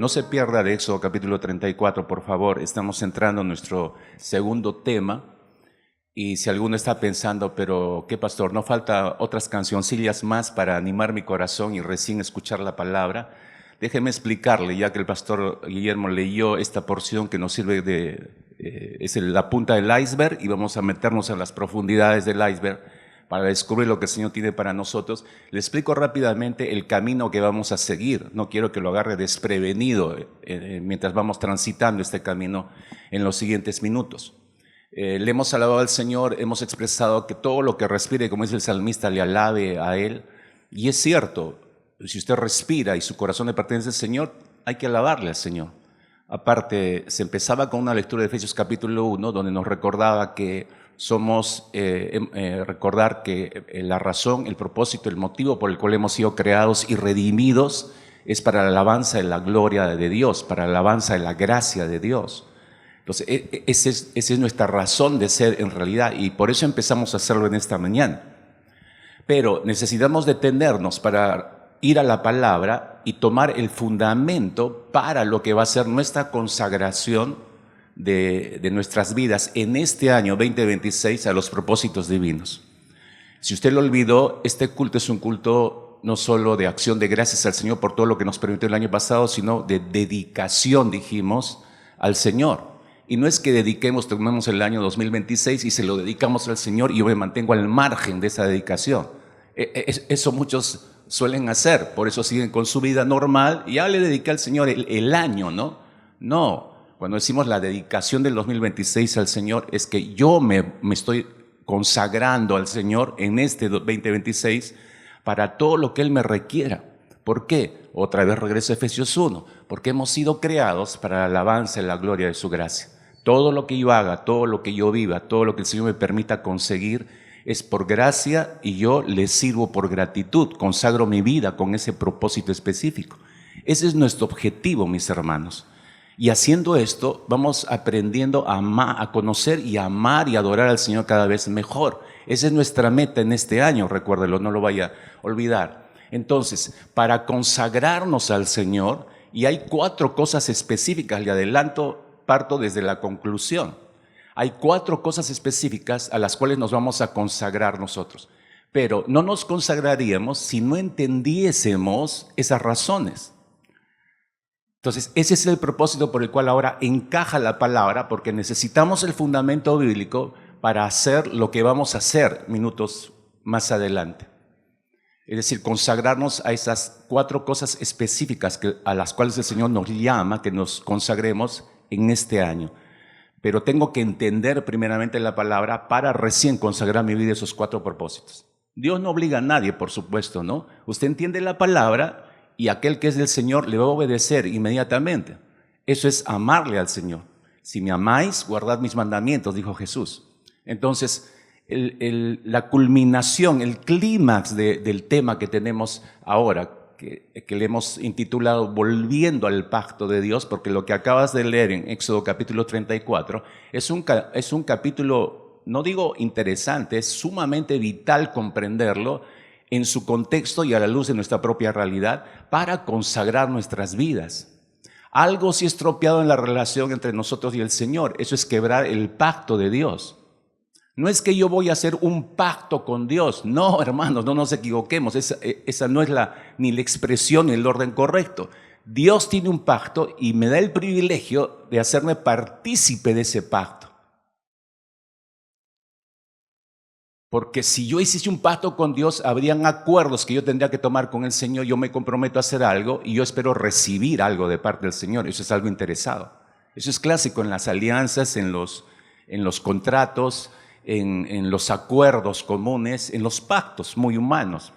No se pierda de Éxodo capítulo 34, por favor. Estamos entrando en nuestro segundo tema. Y si alguno está pensando, pero ¿qué, pastor? ¿No falta otras cancioncillas más para animar mi corazón y recién escuchar la palabra? Déjeme explicarle, ya que el pastor Guillermo leyó esta porción que nos sirve es la punta del iceberg, y vamos a meternos en las profundidades del iceberg para descubrir lo que el Señor tiene para nosotros. Le explico rápidamente el camino que vamos a seguir. No quiero que lo agarre desprevenido mientras vamos transitando este camino en los siguientes minutos. Le hemos alabado al Señor, hemos expresado que todo lo que respire, como dice el salmista, le alabe a Él. Y es cierto, si usted respira y su corazón le pertenece al Señor, hay que alabarle al Señor. Aparte, se empezaba con una lectura de Efesios capítulo 1, donde nos recordaba que recordar que la razón, el propósito, el motivo por el cual hemos sido creados y redimidos es para la alabanza de la gloria de Dios, para la alabanza de la gracia de Dios. Entonces, esa es nuestra razón de ser en realidad, y por eso empezamos a hacerlo en esta mañana. Pero necesitamos detenernos para ir a la palabra y tomar el fundamento para lo que va a ser nuestra consagración de nuestras vidas en este año 2026 a los propósitos divinos. Si usted lo olvidó, este culto es un culto no solo de acción de gracias al Señor por todo lo que nos permitió el año pasado, sino de dedicación, dijimos, al Señor. Y no es que tomemos el año 2026 y se lo dedicamos al Señor y yo me mantengo al margen de esa dedicación. Eso muchos suelen hacer, por eso siguen con su vida normal y ya le dediqué al Señor el año, ¿no? No, cuando decimos la dedicación del 2026 al Señor es que yo me estoy consagrando al Señor en este 2026 para todo lo que Él me requiera. ¿Por qué? Otra vez regreso a Efesios 1, porque hemos sido creados para la alabanza y la gloria de su gracia. Todo lo que yo haga, todo lo que yo viva, todo lo que el Señor me permita conseguir es por gracia y yo le sirvo por gratitud, consagro mi vida con ese propósito específico. Ese es nuestro objetivo, mis hermanos. Y haciendo esto vamos aprendiendo a conocer y a amar y adorar al Señor cada vez mejor. Esa es nuestra meta en este año, recuérdelo, no lo vaya a olvidar. Entonces, para consagrarnos al Señor, y hay 4 cosas específicas, le adelanto, parto desde la conclusión. Hay 4 cosas específicas a las cuales nos vamos a consagrar nosotros. Pero no nos consagraríamos si no entendiésemos esas razones. Entonces, ese es el propósito por el cual ahora encaja la palabra, porque necesitamos el fundamento bíblico para hacer lo que vamos a hacer minutos más adelante. Es decir, consagrarnos a esas 4 cosas específicas a las cuales el Señor nos llama que nos consagremos en este año. Pero tengo que entender primeramente la palabra para recién consagrar mi vida a esos 4 propósitos. Dios no obliga a nadie, por supuesto, ¿no? Usted entiende la palabra y aquel que es del Señor le va a obedecer inmediatamente. Eso es amarle al Señor. Si me amáis, guardad mis mandamientos, dijo Jesús. Entonces, la culminación, el clímax del tema que tenemos ahora, que le hemos intitulado Volviendo al Pacto de Dios, porque lo que acabas de leer en Éxodo capítulo 34 es un capítulo, no digo interesante, es sumamente vital comprenderlo en su contexto y a la luz de nuestra propia realidad para consagrar nuestras vidas. Algo sí estropeado en la relación entre nosotros y el Señor, eso es quebrar el pacto de Dios. No es que yo voy a hacer un pacto con Dios. No, hermanos, no nos equivoquemos. Esa no es ni la expresión ni el orden correcto. Dios tiene un pacto y me da el privilegio de hacerme partícipe de ese pacto. Porque si yo hiciese un pacto con Dios, habrían acuerdos que yo tendría que tomar con el Señor. Yo me comprometo a hacer algo y yo espero recibir algo de parte del Señor. Eso es algo interesado. Eso es clásico en las alianzas, en los contratos, en los acuerdos comunes, en los pactos muy humanos.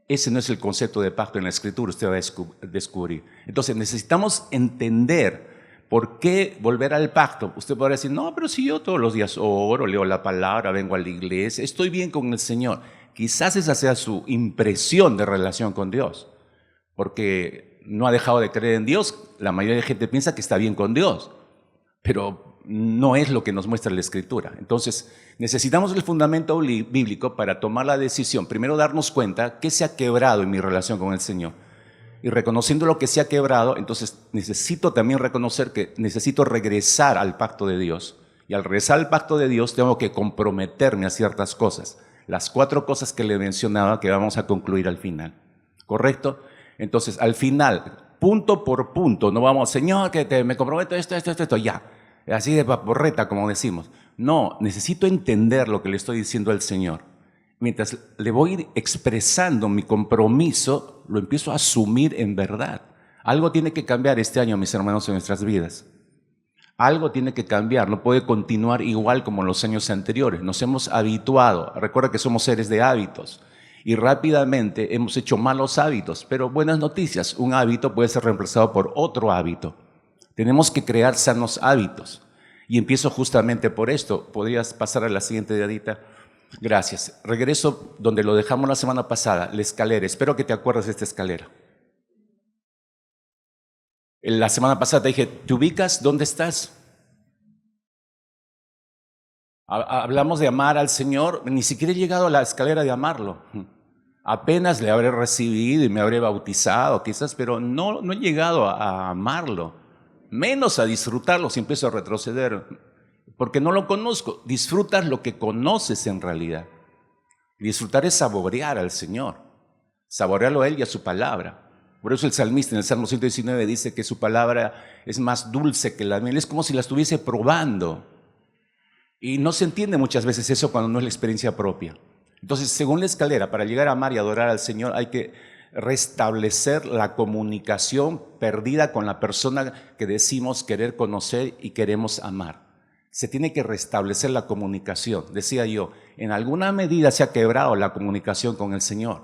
Ese no es el concepto de pacto en la Escritura, usted va a descubrir. Entonces necesitamos entender por qué volver al pacto. Usted podrá decir, no, pero si yo todos los días oro, leo la palabra, vengo a la iglesia, estoy bien con el Señor. Quizás esa sea su impresión de relación con Dios, porque no ha dejado de creer en Dios. La mayoría de gente piensa que está bien con Dios, pero no es lo que nos muestra la Escritura. Entonces, necesitamos el fundamento bíblico para tomar la decisión. Primero, darnos cuenta qué se ha quebrado en mi relación con el Señor. Y reconociendo lo que se ha quebrado, entonces necesito también reconocer que necesito regresar al pacto de Dios. Y al regresar al pacto de Dios tengo que comprometerme a ciertas cosas. Las 4 cosas que le mencionaba que vamos a concluir al final. ¿Correcto? Entonces, al final, punto por punto, no vamos, Señor, que me comprometo esto, ya. Así de vaporreta, como decimos. No, necesito entender lo que le estoy diciendo al Señor. Mientras le voy expresando mi compromiso, lo empiezo a asumir en verdad. Algo tiene que cambiar este año, mis hermanos, en nuestras vidas. Algo tiene que cambiar, no puede continuar igual como los años anteriores. Nos hemos habituado, recuerda que somos seres de hábitos y rápidamente hemos hecho malos hábitos, pero buenas noticias, un hábito puede ser reemplazado por otro hábito. Tenemos que crear sanos hábitos y empiezo justamente por esto. ¿Podrías pasar a la siguiente diadita? Gracias. Regreso donde lo dejamos la semana pasada, la escalera. Espero que te acuerdes de esta escalera. La semana pasada te dije, ¿te ubicas? ¿Dónde estás? Hablamos de amar al Señor, ni siquiera he llegado a la escalera de amarlo. Apenas le habré recibido y me habré bautizado quizás, pero no he llegado a amarlo, menos a disfrutarlo si empiezo a retroceder, porque no lo conozco. Disfrutas lo que conoces en realidad. Disfrutar es saborear al Señor, saborearlo a Él y a su palabra. Por eso el salmista en el Salmo 119 dice que su palabra es más dulce que la miel, es como si la estuviese probando. Y no se entiende muchas veces eso cuando no es la experiencia propia. Entonces, según la escalera, para llegar a amar y adorar al Señor hay que restablecer la comunicación perdida con la persona que decimos querer conocer y queremos amar. Se tiene que restablecer la comunicación. Decía yo, en alguna medida se ha quebrado la comunicación con el Señor.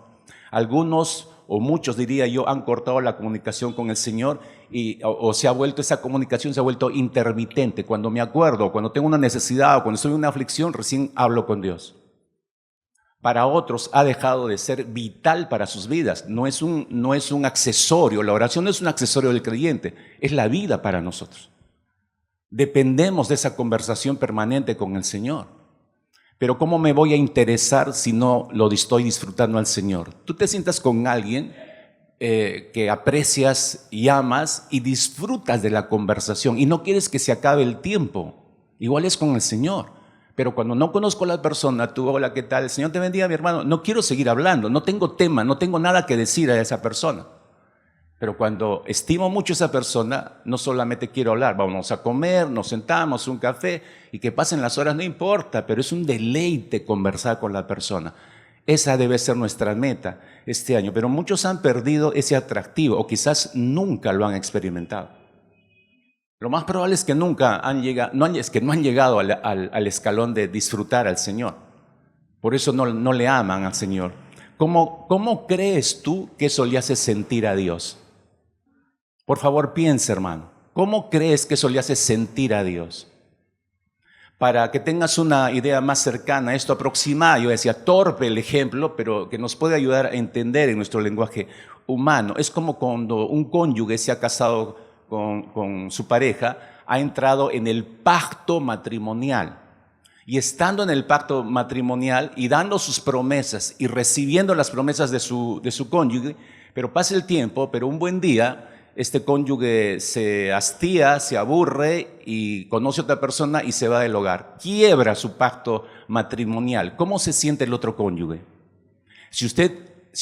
Algunos o muchos, diría yo, han cortado la comunicación con el Señor o se ha vuelto, esa comunicación se ha vuelto intermitente. Cuando me acuerdo, cuando tengo una necesidad o cuando estoy en una aflicción, recién hablo con Dios. Para otros ha dejado de ser vital para sus vidas. No es un accesorio, la oración no es un accesorio del creyente, es la vida para nosotros. Dependemos de esa conversación permanente con el Señor. Pero ¿cómo me voy a interesar si no lo estoy disfrutando al Señor? Tú te sientas con alguien que aprecias y amas y disfrutas de la conversación y no quieres que se acabe el tiempo. Igual es con el Señor. Pero cuando no conozco a la persona, tú, hola, ¿qué tal? El Señor te bendiga, mi hermano. No quiero seguir hablando, no tengo tema, no tengo nada que decir a esa persona. Pero cuando estimo mucho a esa persona, no solamente quiero hablar, vamos a comer, nos sentamos, un café, y que pasen las horas, no importa, pero es un deleite conversar con la persona. Esa debe ser nuestra meta este año, pero muchos han perdido ese atractivo, o quizás nunca lo han experimentado. Lo más probable es que nunca han llegado, no han llegado al escalón de disfrutar al Señor. Por eso no le aman al Señor. ¿Cómo crees tú que eso le hace sentir a Dios? Por favor, piensa, hermano. ¿Cómo crees que eso le hace sentir a Dios? Para que tengas una idea más cercana a esto aproximada, yo decía torpe el ejemplo, pero que nos puede ayudar a entender en nuestro lenguaje humano. Es como cuando un cónyuge se ha casado con su pareja, ha entrado en el pacto matrimonial. Y estando en el pacto matrimonial y dando sus promesas y recibiendo las promesas de su cónyuge, pero pasa el tiempo, pero un buen día este cónyuge se hastía, se aburre y conoce a otra persona y se va del hogar. Quiebra su pacto matrimonial. ¿Cómo se siente el otro cónyuge? Si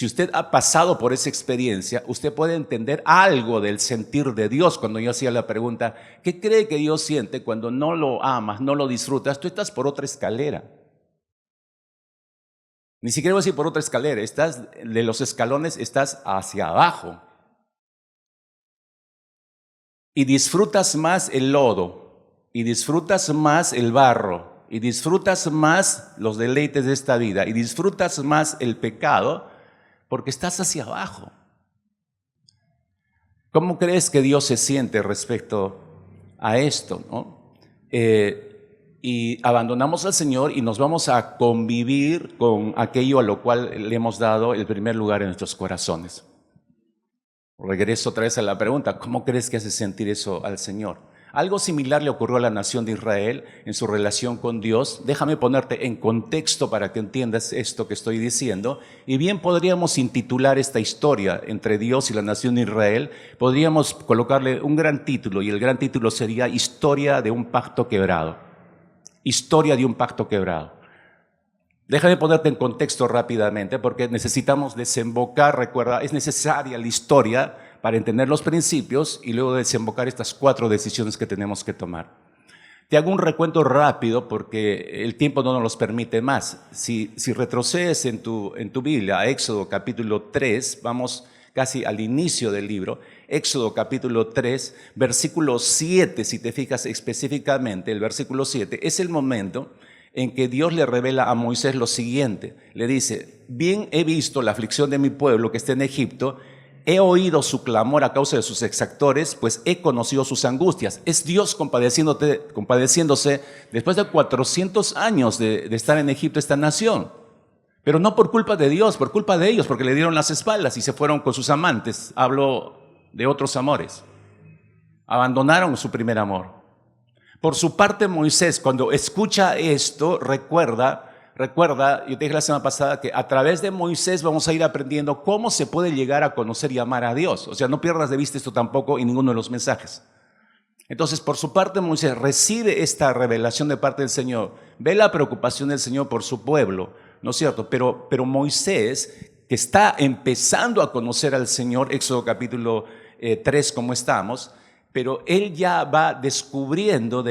usted ha pasado por esa experiencia, usted puede entender algo del sentir de Dios. Cuando yo hacía la pregunta, ¿qué cree que Dios siente cuando no lo amas, no lo disfrutas? Tú estás por otra escalera. Ni siquiera voy a decir por otra escalera. De los escalones estás hacia abajo. Y disfrutas más el lodo, y disfrutas más el barro, y disfrutas más los deleites de esta vida, y disfrutas más el pecado, porque estás hacia abajo. ¿Cómo crees que Dios se siente respecto a esto, no? Y abandonamos al Señor y nos vamos a convivir con aquello a lo cual le hemos dado el primer lugar en nuestros corazones. Regreso otra vez a la pregunta, ¿cómo crees que hace sentir eso al Señor? Algo similar le ocurrió a la nación de Israel en su relación con Dios. Déjame ponerte en contexto para que entiendas esto que estoy diciendo. Y bien podríamos intitular esta historia entre Dios y la nación de Israel. Podríamos colocarle un gran título, y el gran título sería Historia de un pacto quebrado. Historia de un pacto quebrado. Déjame ponerte en contexto rápidamente porque necesitamos desembocar, recuerda, es necesaria la historia para entender los principios y luego desembocar estas 4 decisiones que tenemos que tomar. Te hago un recuento rápido porque el tiempo no nos los permite más. Si retrocedes en tu Biblia a Éxodo capítulo 3, vamos casi al inicio del libro, Éxodo capítulo 3, versículo 7, si te fijas específicamente, el versículo 7 es el momento en que Dios le revela a Moisés lo siguiente. Le dice: bien he visto la aflicción de mi pueblo que está en Egipto, he oído su clamor a causa de sus exactores, pues he conocido sus angustias. Es Dios compadeciéndose después de 400 años de estar en Egipto esta nación. Pero no por culpa de Dios, por culpa de ellos, porque le dieron las espaldas y se fueron con sus amantes. Hablo de otros amores. Abandonaron su primer amor. Por su parte, Moisés, cuando escucha esto, recuerda, yo te dije la semana pasada que a través de Moisés vamos a ir aprendiendo cómo se puede llegar a conocer y amar a Dios. O sea, no pierdas de vista esto tampoco en ninguno de los mensajes. Entonces, por su parte, Moisés recibe esta revelación de parte del Señor, ve la preocupación del Señor por su pueblo, ¿no es cierto? Pero Moisés, que está empezando a conocer al Señor, Éxodo capítulo 3, como estamos, pero él ya va descubriendo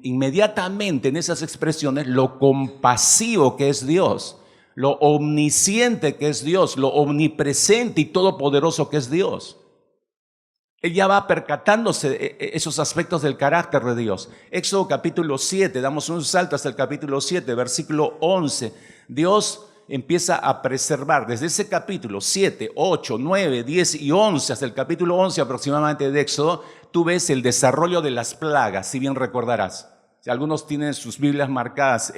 inmediatamente en esas expresiones lo compasivo que es Dios, lo omnisciente que es Dios, lo omnipresente y todopoderoso que es Dios. Él ya va percatándose esos aspectos del carácter de Dios. Éxodo capítulo 7, damos un salto hasta el capítulo 7, versículo 11. Dios empieza a preservar desde ese capítulo 7, 8, 9, 10 y 11 hasta el capítulo 11 aproximadamente de Éxodo. Tú ves el desarrollo de las plagas, si bien recordarás. Algunos tienen sus Biblias marcadas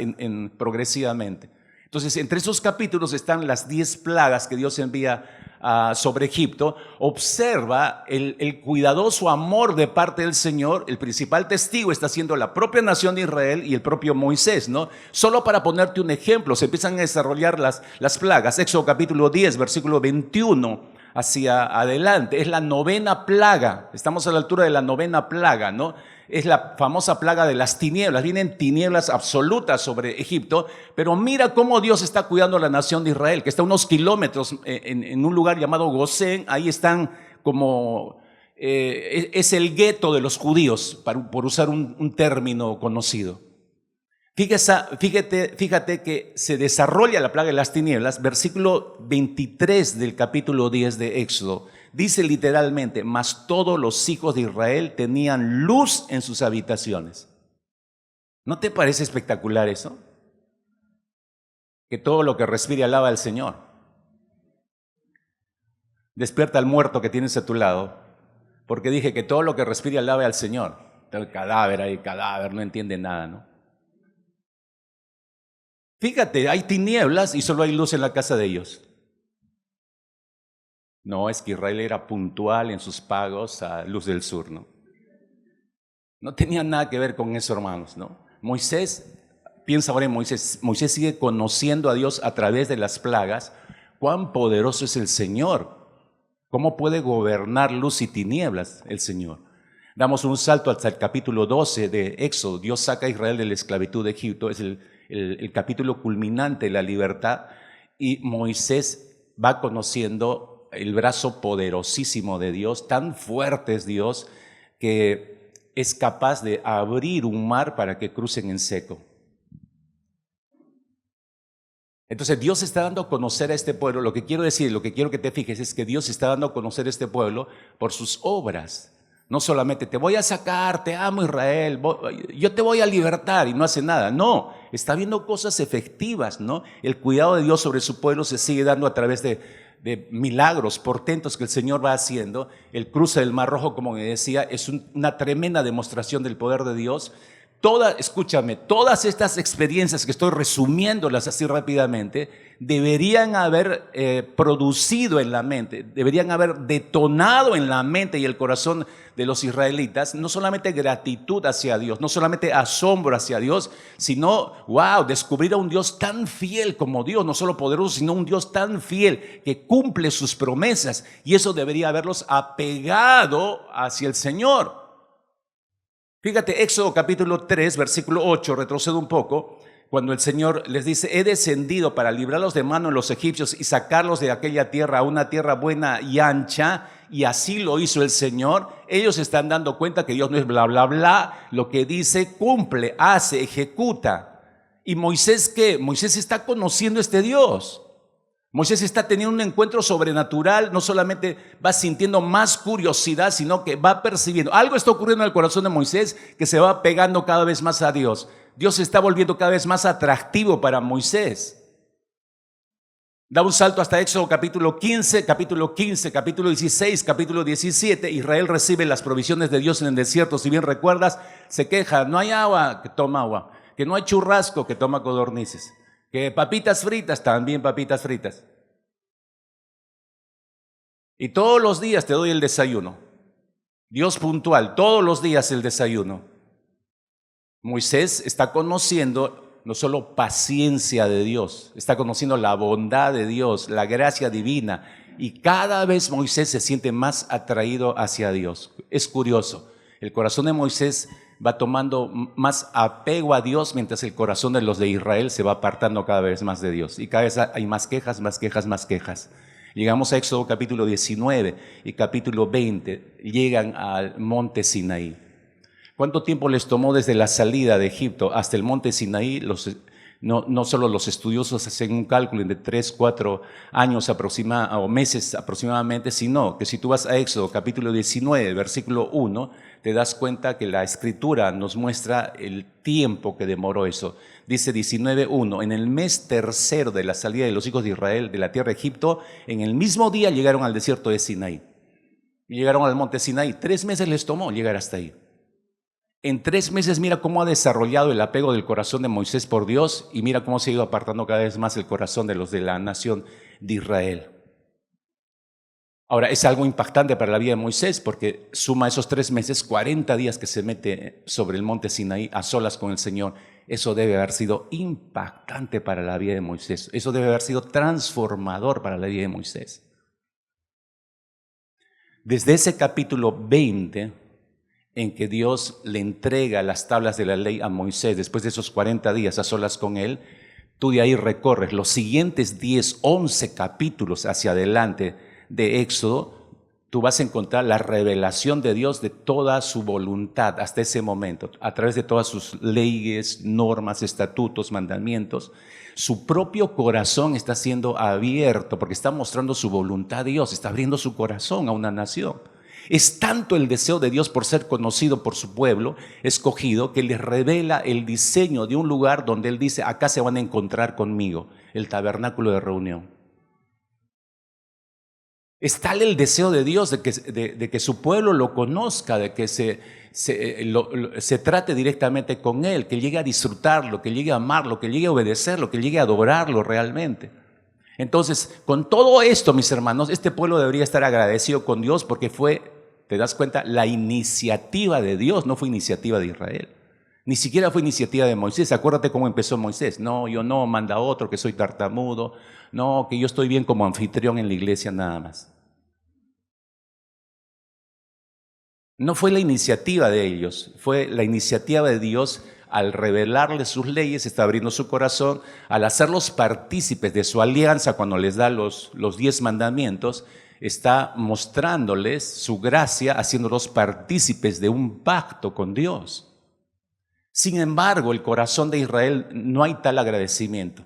progresivamente. Entonces, entre esos capítulos están las 10 plagas que Dios envía sobre Egipto. Observa el cuidadoso amor de parte del Señor. El principal testigo está siendo la propia nación de Israel y el propio Moisés, ¿no? Solo para ponerte un ejemplo, se empiezan a desarrollar las plagas. Éxodo capítulo 10, versículo 21 hacia adelante. Es la 9ª plaga. Estamos a la altura de la 9ª plaga, ¿no? Es la famosa plaga de las tinieblas. Vienen tinieblas absolutas sobre Egipto, pero mira cómo Dios está cuidando a la nación de Israel, que está a unos kilómetros en un lugar llamado Gosén. Ahí están como, es el gueto de los judíos, por usar un término conocido. Fíjate que se desarrolla la plaga de las tinieblas, versículo 23 del capítulo 10 de Éxodo. Dice literalmente: mas todos los hijos de Israel tenían luz en sus habitaciones. ¿No te parece espectacular eso? Que todo lo que respire alaba al Señor. Despierta al muerto que tienes a tu lado, porque dije que todo lo que respire alaba al Señor. El cadáver, no entiende nada, ¿no? Fíjate, hay tinieblas y solo hay luz en la casa de ellos. No, es que Israel era puntual en sus pagos a Luz del Sur, ¿no? No tenía nada que ver con eso, hermanos, ¿no? Moisés, piensa ahora en Moisés. Moisés sigue conociendo a Dios a través de las plagas. Cuán poderoso es el Señor. ¿Cómo puede gobernar luz y tinieblas el Señor? Damos un salto hasta el capítulo 12 de Éxodo. Dios saca a Israel de la esclavitud de Egipto. Es el capítulo culminante de la libertad. Y Moisés va conociendo el brazo poderosísimo de Dios. Tan fuerte es Dios que es capaz de abrir un mar para que crucen en seco. Entonces Dios está dando a conocer a este pueblo. Lo que quiero decir, lo que quiero que te fijes es que Dios está dando a conocer a este pueblo por sus obras. No solamente te voy a sacar, te amo Israel, yo te voy a libertar y no hace nada. No, está viendo cosas efectivas, ¿no? El cuidado de Dios sobre su pueblo se sigue dando a través de milagros, portentos que el Señor va haciendo. El cruce del Mar Rojo, como me decía, es una tremenda demostración del poder de Dios. escúchame, todas estas experiencias que estoy resumiéndolas así rápidamente, deberían haber producido en la mente, deberían haber detonado en la mente y el corazón de los israelitas, no solamente gratitud hacia Dios, no solamente asombro hacia Dios, sino, wow, descubrir a un Dios tan fiel como Dios, no solo poderoso, sino un Dios tan fiel que cumple sus promesas, y eso debería haberlos apegado hacia el Señor. Fíjate, Éxodo capítulo 3, versículo 8, retrocedo un poco, cuando el Señor les dice: he descendido para librarlos de mano de los egipcios y sacarlos de aquella tierra a una tierra buena y ancha, y así lo hizo el Señor. Ellos están dando cuenta que Dios no es bla, bla, bla, lo que dice cumple, hace, ejecuta. ¿Y Moisés qué? Moisés está conociendo a este Dios. Moisés está teniendo un encuentro sobrenatural, no solamente va sintiendo más curiosidad, sino que va percibiendo. Algo está ocurriendo en el corazón de Moisés que se va pegando cada vez más a Dios. Dios se está volviendo cada vez más atractivo para Moisés. Da un salto hasta Éxodo capítulo 15, capítulo 16, capítulo 17. Israel recibe las provisiones de Dios en el desierto. Si bien recuerdas, se queja: no hay agua, que toma agua; que no hay churrasco, que toma codornices; que papitas fritas, también papitas fritas. Y todos los días te doy el desayuno. Dios puntual, todos los días el desayuno. Moisés está conociendo no solo paciencia de Dios, está conociendo la bondad de Dios, la gracia divina. Y cada vez Moisés se siente más atraído hacia Dios. Es curioso, el corazón de Moisés va tomando más apego a Dios, mientras el corazón de los de Israel se va apartando cada vez más de Dios. Y cada vez hay más quejas, más quejas, más quejas. Llegamos a Éxodo capítulo 19 y capítulo 20, llegan al monte Sinaí. ¿Cuánto tiempo les tomó desde la salida de Egipto hasta el monte Sinaí? No solo los estudiosos hacen un cálculo de 3, 4 años o meses aproximadamente, sino que si tú vas a Éxodo capítulo 19, versículo 1, te das cuenta que la Escritura nos muestra el tiempo que demoró eso. Dice 19:1, en el mes tercero de la salida de los hijos de Israel de la tierra de Egipto, en el mismo día llegaron al desierto de Sinaí. Llegaron al monte Sinaí. 3 meses les tomó llegar hasta ahí. En 3 meses mira cómo ha desarrollado el apego del corazón de Moisés por Dios, y mira cómo se ha ido apartando cada vez más el corazón de los de la nación de Israel. Ahora, es algo impactante para la vida de Moisés, porque suma esos 3 meses, 40 días que se mete sobre el monte Sinaí a solas con el Señor. Eso debe haber sido impactante para la vida de Moisés. Eso debe haber sido transformador para la vida de Moisés. Desde ese capítulo 20, en que Dios le entrega las tablas de la ley a Moisés, después de esos 40 días a solas con él, tú de ahí recorres los siguientes 10, 11 capítulos hacia adelante de Éxodo. Tú vas a encontrar la revelación de Dios de toda su voluntad hasta ese momento, a través de todas sus leyes, normas, estatutos, mandamientos. Su propio corazón está siendo abierto porque está mostrando su voluntad a Dios, está abriendo su corazón a una nación. Es tanto el deseo de Dios por ser conocido por su pueblo escogido, que les revela el diseño de un lugar donde Él dice: acá se van a encontrar conmigo, el tabernáculo de reunión. Es tal el deseo de Dios de que su pueblo lo conozca, de que se trate directamente con Él, que llegue a disfrutarlo, que llegue a amarlo, que llegue a obedecerlo, que llegue a adorarlo realmente. Entonces, con todo esto, mis hermanos, este pueblo debería estar agradecido con Dios, porque fue, te das cuenta, la iniciativa de Dios, no fue iniciativa de Israel. Ni siquiera fue iniciativa de Moisés. Acuérdate cómo empezó Moisés. No, yo no, manda otro, que soy tartamudo. No, que yo estoy bien como anfitrión en la iglesia nada más. No fue la iniciativa de ellos, fue la iniciativa de Dios. Al revelarles sus leyes, está abriendo su corazón. Al hacerlos partícipes de su alianza cuando les da los 10 mandamientos, está mostrándoles su gracia, haciéndolos partícipes de un pacto con Dios. Sin embargo, el corazón de Israel no hay tal agradecimiento.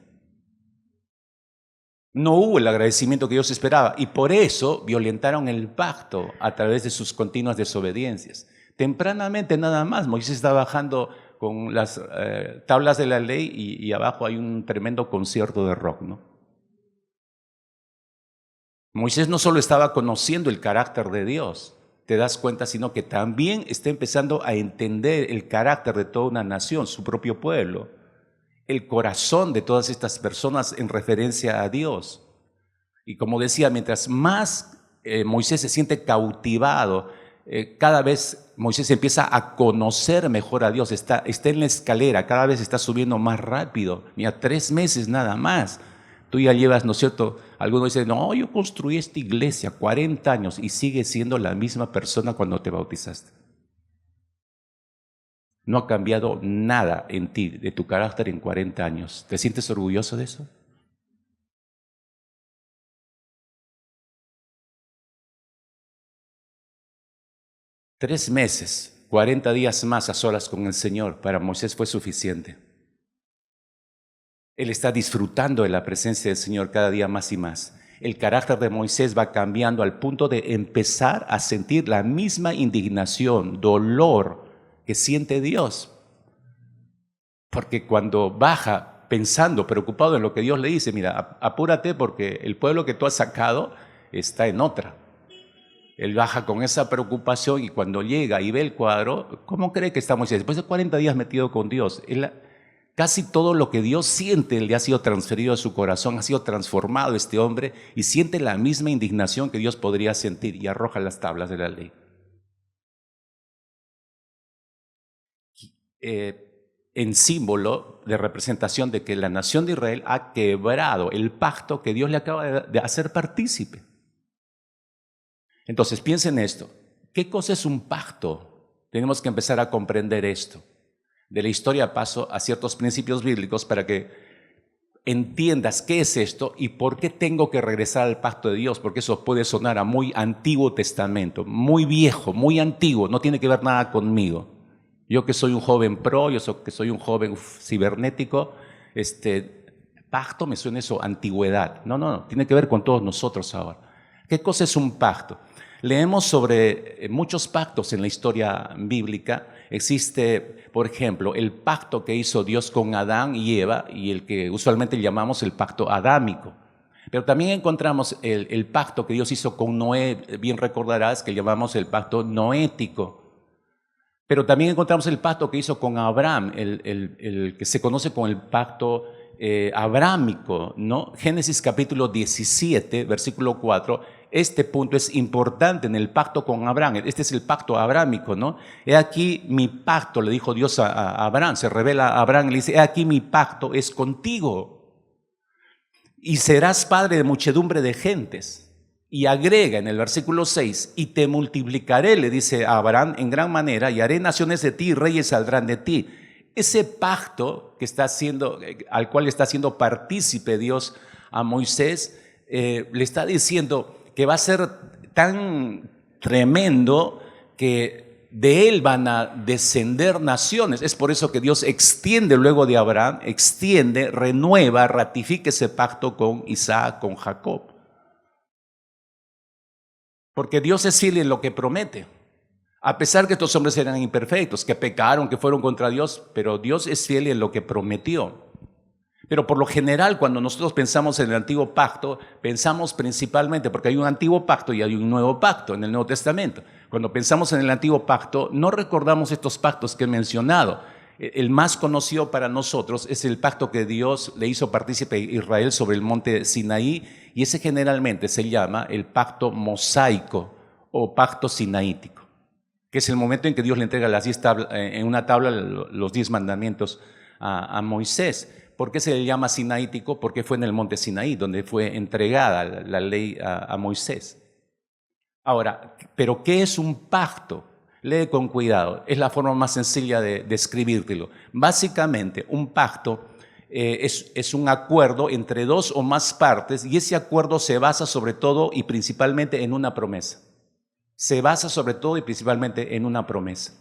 No hubo el agradecimiento que Dios esperaba, y por eso violentaron el pacto a través de sus continuas desobediencias. Tempranamente nada más, Moisés está bajando con las tablas de la ley y abajo hay un tremendo concierto de rock, ¿no? Moisés no solo estaba conociendo el carácter de Dios, te das cuenta, sino que también está empezando a entender el carácter de toda una nación, su propio pueblo, el corazón de todas estas personas en referencia a Dios. Y como decía, mientras más Moisés se siente cautivado, cada vez Moisés empieza a conocer mejor a Dios, está en la escalera, cada vez está subiendo más rápido. Mira, 3 meses nada más. Tú ya llevas, ¿no es cierto? Algunos dicen, no, yo construí esta iglesia 40 años y sigues siendo la misma persona cuando te bautizaste. No ha cambiado nada en ti, de tu carácter en 40 años. ¿Te sientes orgulloso de eso? Tres meses, 40 días más a solas con el Señor, para Moisés fue suficiente. Él está disfrutando de la presencia del Señor cada día más y más. El carácter de Moisés va cambiando al punto de empezar a sentir la misma indignación, dolor que siente Dios. Porque cuando baja pensando, preocupado en lo que Dios le dice, mira, apúrate porque el pueblo que tú has sacado está en otra. Él baja con esa preocupación y cuando llega y ve el cuadro, ¿cómo cree que está Moisés? Después de 40 días metido con Dios, casi todo lo que Dios siente le ha sido transferido a su corazón, ha sido transformado este hombre y siente la misma indignación que Dios podría sentir y arroja las tablas de la ley. En símbolo de representación de que la nación de Israel ha quebrado el pacto que Dios le acaba de hacer partícipe. Entonces piensen esto, ¿qué cosa es un pacto? Tenemos que empezar a comprender esto. De la historia paso a ciertos principios bíblicos para que entiendas qué es esto y por qué tengo que regresar al pacto de Dios, porque eso puede sonar a muy Antiguo Testamento, muy viejo, muy antiguo, no tiene que ver nada conmigo. Yo que soy un joven pro, yo que soy un joven cibernético, pacto me suena eso, antigüedad. No, tiene que ver con todos nosotros ahora. ¿Qué cosa es un pacto? Leemos sobre muchos pactos en la historia bíblica. Existe, por ejemplo, el pacto que hizo Dios con Adán y Eva y el que usualmente llamamos el pacto adámico. Pero también encontramos el pacto que Dios hizo con Noé, bien recordarás que llamamos el pacto noético. Pero también encontramos el pacto que hizo con Abraham, el que se conoce como el pacto abrámico, ¿no? Génesis capítulo 17, versículo 4. Este punto es importante en el pacto con Abraham. Este es el pacto abrámico, ¿no? He aquí mi pacto, le dijo Dios a Abraham. Se revela a Abraham y le dice, he aquí mi pacto es contigo. Y serás padre de muchedumbre de gentes. Y agrega en el versículo 6, y te multiplicaré, le dice a Abraham, en gran manera, y haré naciones de ti, y reyes saldrán de ti. Ese pacto que está haciendo, al cual está haciendo partícipe Dios a Moisés, le está diciendo que va a ser tan tremendo que de él van a descender naciones. Es por eso que Dios extiende luego de Abraham, renueva, ratifica ese pacto con Isaac, con Jacob. Porque Dios es fiel en lo que promete. A pesar que estos hombres eran imperfectos, que pecaron, que fueron contra Dios, pero Dios es fiel en lo que prometió. Pero por lo general, cuando nosotros pensamos en el antiguo pacto, pensamos principalmente, porque hay un antiguo pacto y hay un nuevo pacto en el Nuevo Testamento. Cuando pensamos en el antiguo pacto, no recordamos estos pactos que he mencionado. El más conocido para nosotros es el pacto que Dios le hizo partícipe a Israel sobre el monte Sinaí, y ese generalmente se llama el pacto mosaico o pacto sinaítico, que es el momento en que Dios le entrega en una tabla los 10 mandamientos a Moisés. ¿Por qué se le llama sinaítico? Porque fue en el monte Sinaí donde fue entregada la ley a Moisés. Ahora, ¿pero qué es un pacto? Lee con cuidado, es la forma más sencilla de describírtelo. Básicamente, un pacto es un acuerdo entre dos o más partes y ese acuerdo se basa sobre todo y principalmente en una promesa. Se basa sobre todo y principalmente en una promesa.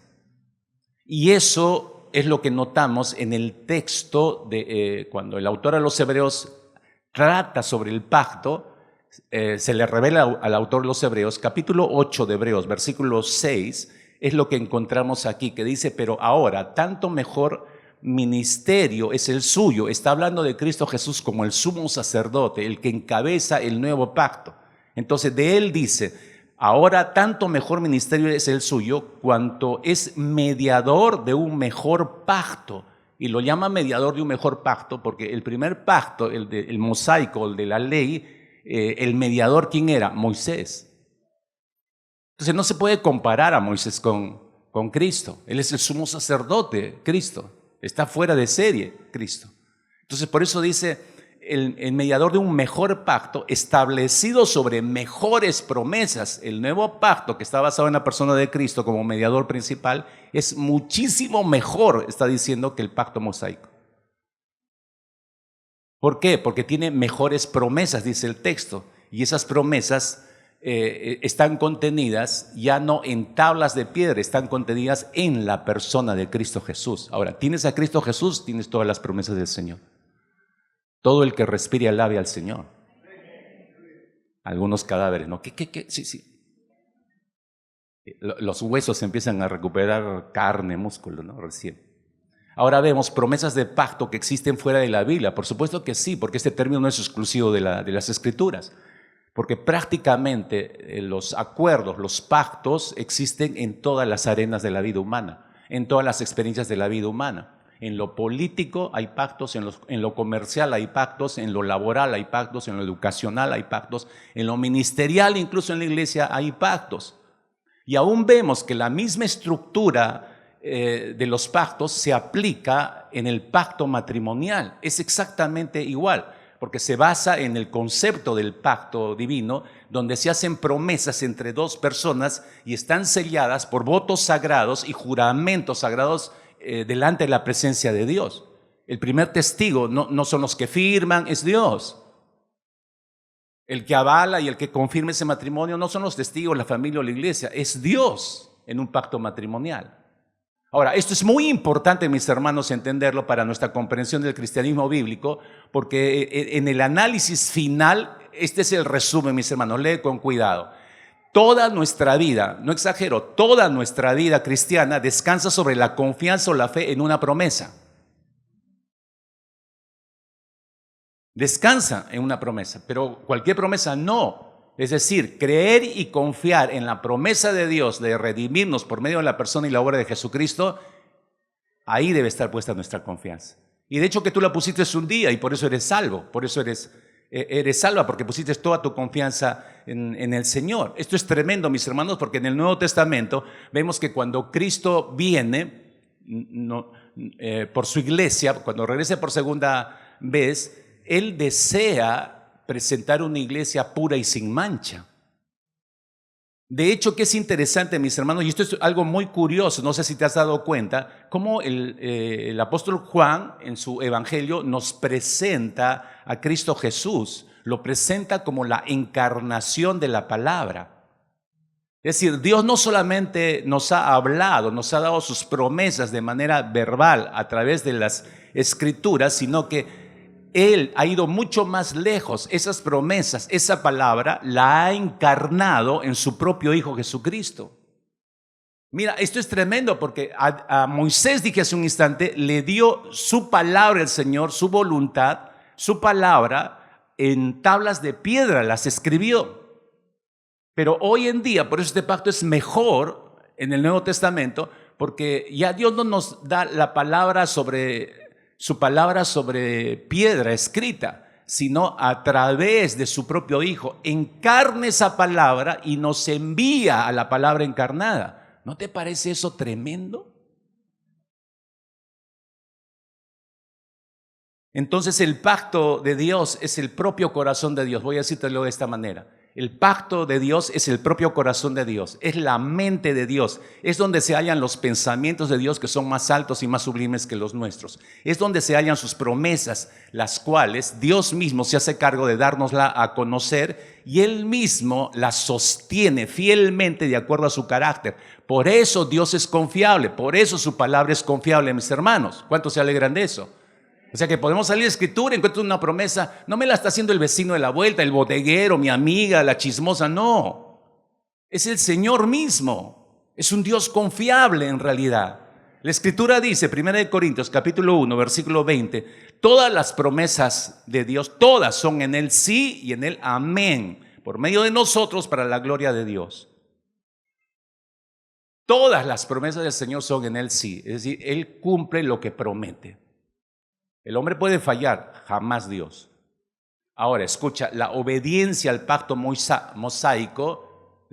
Y eso es lo que notamos en el texto cuando el autor a los Hebreos trata sobre el pacto, se le revela al autor de los Hebreos, capítulo 8 de Hebreos, versículo 6, es lo que encontramos aquí, que dice, pero ahora tanto mejor ministerio es el suyo. Está hablando de Cristo Jesús como el sumo sacerdote, el que encabeza el nuevo pacto. Entonces de él dice, ahora tanto mejor ministerio es el suyo, cuanto es mediador de un mejor pacto. Y lo llama mediador de un mejor pacto porque el primer pacto, el mosaico, el de la ley, el mediador, ¿quién era? Moisés. Entonces no se puede comparar a Moisés con Cristo. Él es el sumo sacerdote, Cristo. Está fuera de serie, Cristo. Entonces por eso dice el mediador de un mejor pacto establecido sobre mejores promesas. El nuevo pacto que está basado en la persona de Cristo como mediador principal es muchísimo mejor, está diciendo, que el pacto mosaico. ¿Por qué? Porque tiene mejores promesas, dice el texto. Y esas promesas están contenidas ya no en tablas de piedra, están contenidas en la persona de Cristo Jesús. Ahora, tienes a Cristo Jesús, tienes todas las promesas del Señor. Todo el que respire alabe al Señor. Algunos cadáveres, ¿no? ¿Qué? Sí. Los huesos empiezan a recuperar carne, músculo, ¿no? Recién. Ahora vemos promesas de pacto que existen fuera de la Biblia. Por supuesto que sí, porque este término no es exclusivo de las Escrituras. Porque prácticamente los acuerdos, los pactos existen en todas las arenas de la vida humana, en todas las experiencias de la vida humana. En lo político hay pactos, en lo comercial hay pactos, en lo laboral hay pactos, en lo educacional hay pactos, en lo ministerial, incluso en la iglesia, hay pactos. Y aún vemos que la misma estructura de los pactos se aplica en el pacto matrimonial. Es exactamente igual, porque se basa en el concepto del pacto divino, donde se hacen promesas entre dos personas y están selladas por votos sagrados y juramentos sagrados delante de la presencia de Dios. El primer testigo no son los que firman, es Dios. El que avala y el que confirma ese matrimonio no son los testigos, la familia o la iglesia, es Dios en un pacto matrimonial. Ahora, esto es muy importante, mis hermanos, entenderlo para nuestra comprensión del cristianismo bíblico, porque en el análisis final, este es el resumen, mis hermanos, lee con cuidado. Toda nuestra vida, no exagero, toda nuestra vida cristiana descansa sobre la confianza o la fe en una promesa. Descansa en una promesa, pero cualquier promesa no. Es decir, creer y confiar en la promesa de Dios de redimirnos por medio de la persona y la obra de Jesucristo, ahí debe estar puesta nuestra confianza. Y de hecho que tú la pusiste un día y por eso eres salvo, por eso eres salva, porque pusiste toda tu confianza en el Señor. Esto es tremendo, mis hermanos, porque en el Nuevo Testamento vemos que cuando Cristo viene por su iglesia, cuando regrese por segunda vez, Él desea presentar una iglesia pura y sin mancha. De hecho, que es interesante, mis hermanos, y esto es algo muy curioso, no sé si te has dado cuenta, cómo el apóstol Juan en su evangelio nos presenta a Cristo Jesús, lo presenta como la encarnación de la palabra. Es decir, Dios no solamente nos ha hablado, nos ha dado sus promesas de manera verbal a través de las Escrituras, sino que Él ha ido mucho más lejos. Esas promesas, esa palabra, la ha encarnado en su propio Hijo Jesucristo. Mira, esto es tremendo porque a Moisés, dije hace un instante, le dio su palabra el Señor, su voluntad, su palabra en tablas de piedra, las escribió. Pero hoy en día, por eso este pacto es mejor en el Nuevo Testamento, porque ya Dios no nos da la palabra su palabra sobre piedra escrita, sino a través de su propio Hijo. Encarna esa palabra y nos envía a la palabra encarnada. ¿No te parece eso tremendo? Entonces el pacto de Dios es el propio corazón de Dios. Voy a decírtelo de esta manera. El pacto de Dios es el propio corazón de Dios, es la mente de Dios, es donde se hallan los pensamientos de Dios que son más altos y más sublimes que los nuestros. Es donde se hallan sus promesas, las cuales Dios mismo se hace cargo de dárnosla a conocer y Él mismo las sostiene fielmente de acuerdo a su carácter. Por eso Dios es confiable, por eso su palabra es confiable, mis hermanos. ¿Cuántos se alegran de eso? O sea que podemos salir de Escritura, encuentro una promesa, no me la está haciendo el vecino de la vuelta, el bodeguero, mi amiga, la chismosa, no. Es el Señor mismo, es un Dios confiable en realidad. La Escritura dice, 1 Corintios capítulo 1, versículo 20, todas las promesas de Dios, todas son en Él sí y en Él amén, por medio de nosotros para la gloria de Dios. Todas las promesas del Señor son en Él sí, es decir, Él cumple lo que promete. El hombre puede fallar, jamás Dios. Ahora, escucha, la obediencia al pacto mosaico,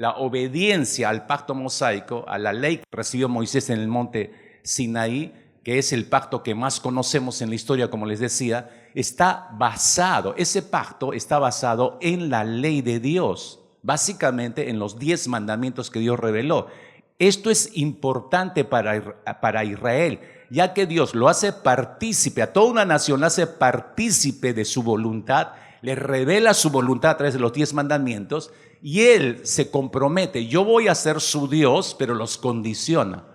a la ley que recibió Moisés en el monte Sinaí, que es el pacto que más conocemos en la historia, como les decía, ese pacto está basado en la ley de Dios, básicamente en los 10 mandamientos que Dios reveló. Esto es importante para Israel, ya que Dios lo hace partícipe, a toda una nación la hace partícipe de su voluntad, le revela su voluntad a través de los 10 mandamientos y Él se compromete, yo voy a ser su Dios, pero los condiciona.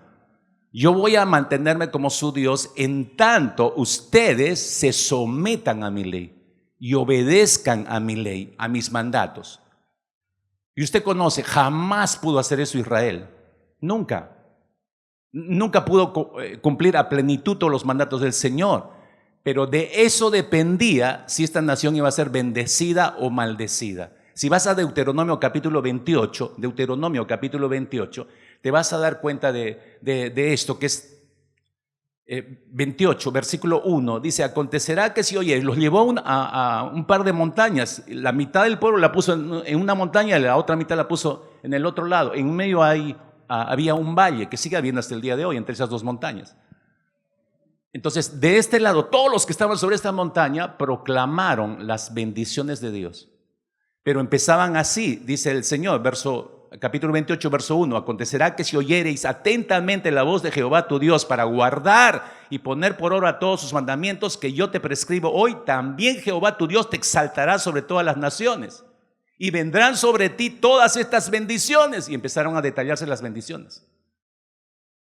Yo voy a mantenerme como su Dios en tanto ustedes se sometan a mi ley y obedezcan a mi ley, a mis mandatos. Y usted conoce, jamás pudo hacer eso Israel. Nunca pudo cumplir a plenitud todos los mandatos del Señor, pero de eso dependía si esta nación iba a ser bendecida o maldecida. Si vas a Deuteronomio capítulo 28, te vas a dar cuenta de esto, que es 28, versículo 1, dice: acontecerá que si oye, los llevó a un par de montañas, la mitad del pueblo la puso en una montaña y la otra mitad la puso en el otro lado, en medio había un valle que sigue habiendo hasta el día de hoy entre esas dos montañas. Entonces, de este lado, todos los que estaban sobre esta montaña proclamaron las bendiciones de Dios. Pero empezaban así, dice el Señor, capítulo 28, verso 1, acontecerá que si oyereis atentamente la voz de Jehová tu Dios para guardar y poner por obra todos sus mandamientos que yo te prescribo hoy, también Jehová tu Dios te exaltará sobre todas las naciones. Y vendrán sobre ti todas estas bendiciones. Y empezaron a detallarse las bendiciones.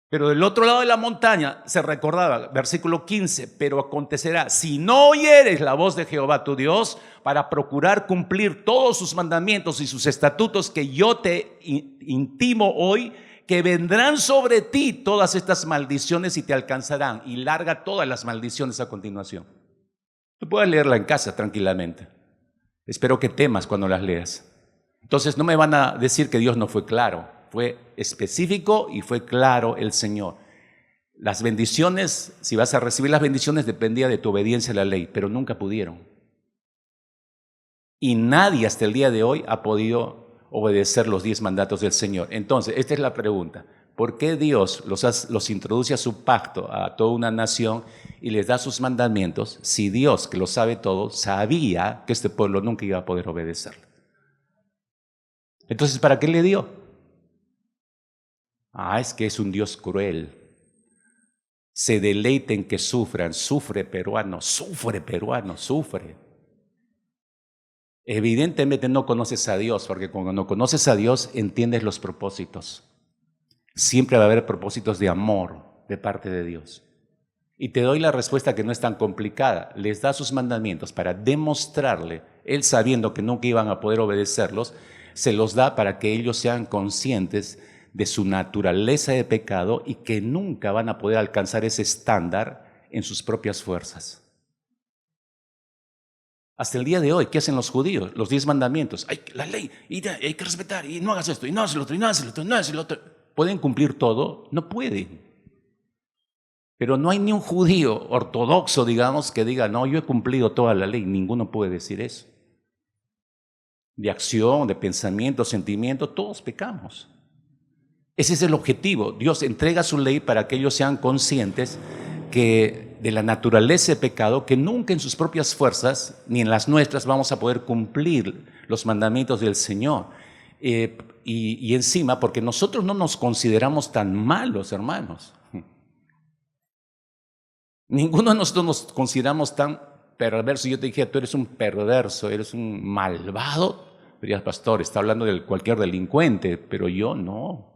Pero del otro lado de la montaña se recordaba, versículo 15, pero acontecerá, si no oyeres la voz de Jehová tu Dios, para procurar cumplir todos sus mandamientos y sus estatutos que yo te intimo hoy, que vendrán sobre ti todas estas maldiciones y te alcanzarán. Y larga todas las maldiciones a continuación. Tú puedes leerla en casa tranquilamente. Espero que temas cuando las leas. Entonces no me van a decir que Dios no fue claro. Fue específico y fue claro el Señor. Las bendiciones, si vas a recibir las bendiciones, dependía de tu obediencia a la ley, pero nunca pudieron. Y nadie hasta el día de hoy ha podido obedecer los 10 mandatos del Señor. Entonces, esta es la pregunta. ¿Por qué Dios los introduce a su pacto a toda una nación y les da sus mandamientos si Dios, que lo sabe todo, sabía que este pueblo nunca iba a poder obedecerle? Entonces, ¿para qué le dio? Es que es un Dios cruel. Se deleita en que sufran. Sufre peruano. Evidentemente no conoces a Dios, porque cuando no conoces a Dios entiendes los propósitos. Siempre va a haber propósitos de amor de parte de Dios. Y te doy la respuesta que no es tan complicada. Les da sus mandamientos para demostrarle, Él sabiendo que nunca iban a poder obedecerlos, se los da para que ellos sean conscientes de su naturaleza de pecado y que nunca van a poder alcanzar ese estándar en sus propias fuerzas. Hasta el día de hoy, ¿qué hacen los judíos? Los 10 mandamientos. La ley, y hay que respetar, y no hagas esto, y no hagas lo otro, y no hagas lo otro, y no hagas lo otro. ¿Pueden cumplir todo? No pueden. Pero no hay ni un judío ortodoxo, digamos, que diga, no, yo he cumplido toda la ley. Ninguno puede decir eso. De acción, de pensamiento, sentimiento, todos pecamos. Ese es el objetivo. Dios entrega su ley para que ellos sean conscientes que de la naturaleza de pecado, que nunca en sus propias fuerzas, ni en las nuestras, vamos a poder cumplir los mandamientos del Señor. Y encima, porque nosotros no nos consideramos tan malos, hermanos. Ninguno de nosotros nos consideramos tan perversos. Yo te dije, tú eres un perverso, eres un malvado. Dirías, pastor, está hablando de cualquier delincuente, pero yo no.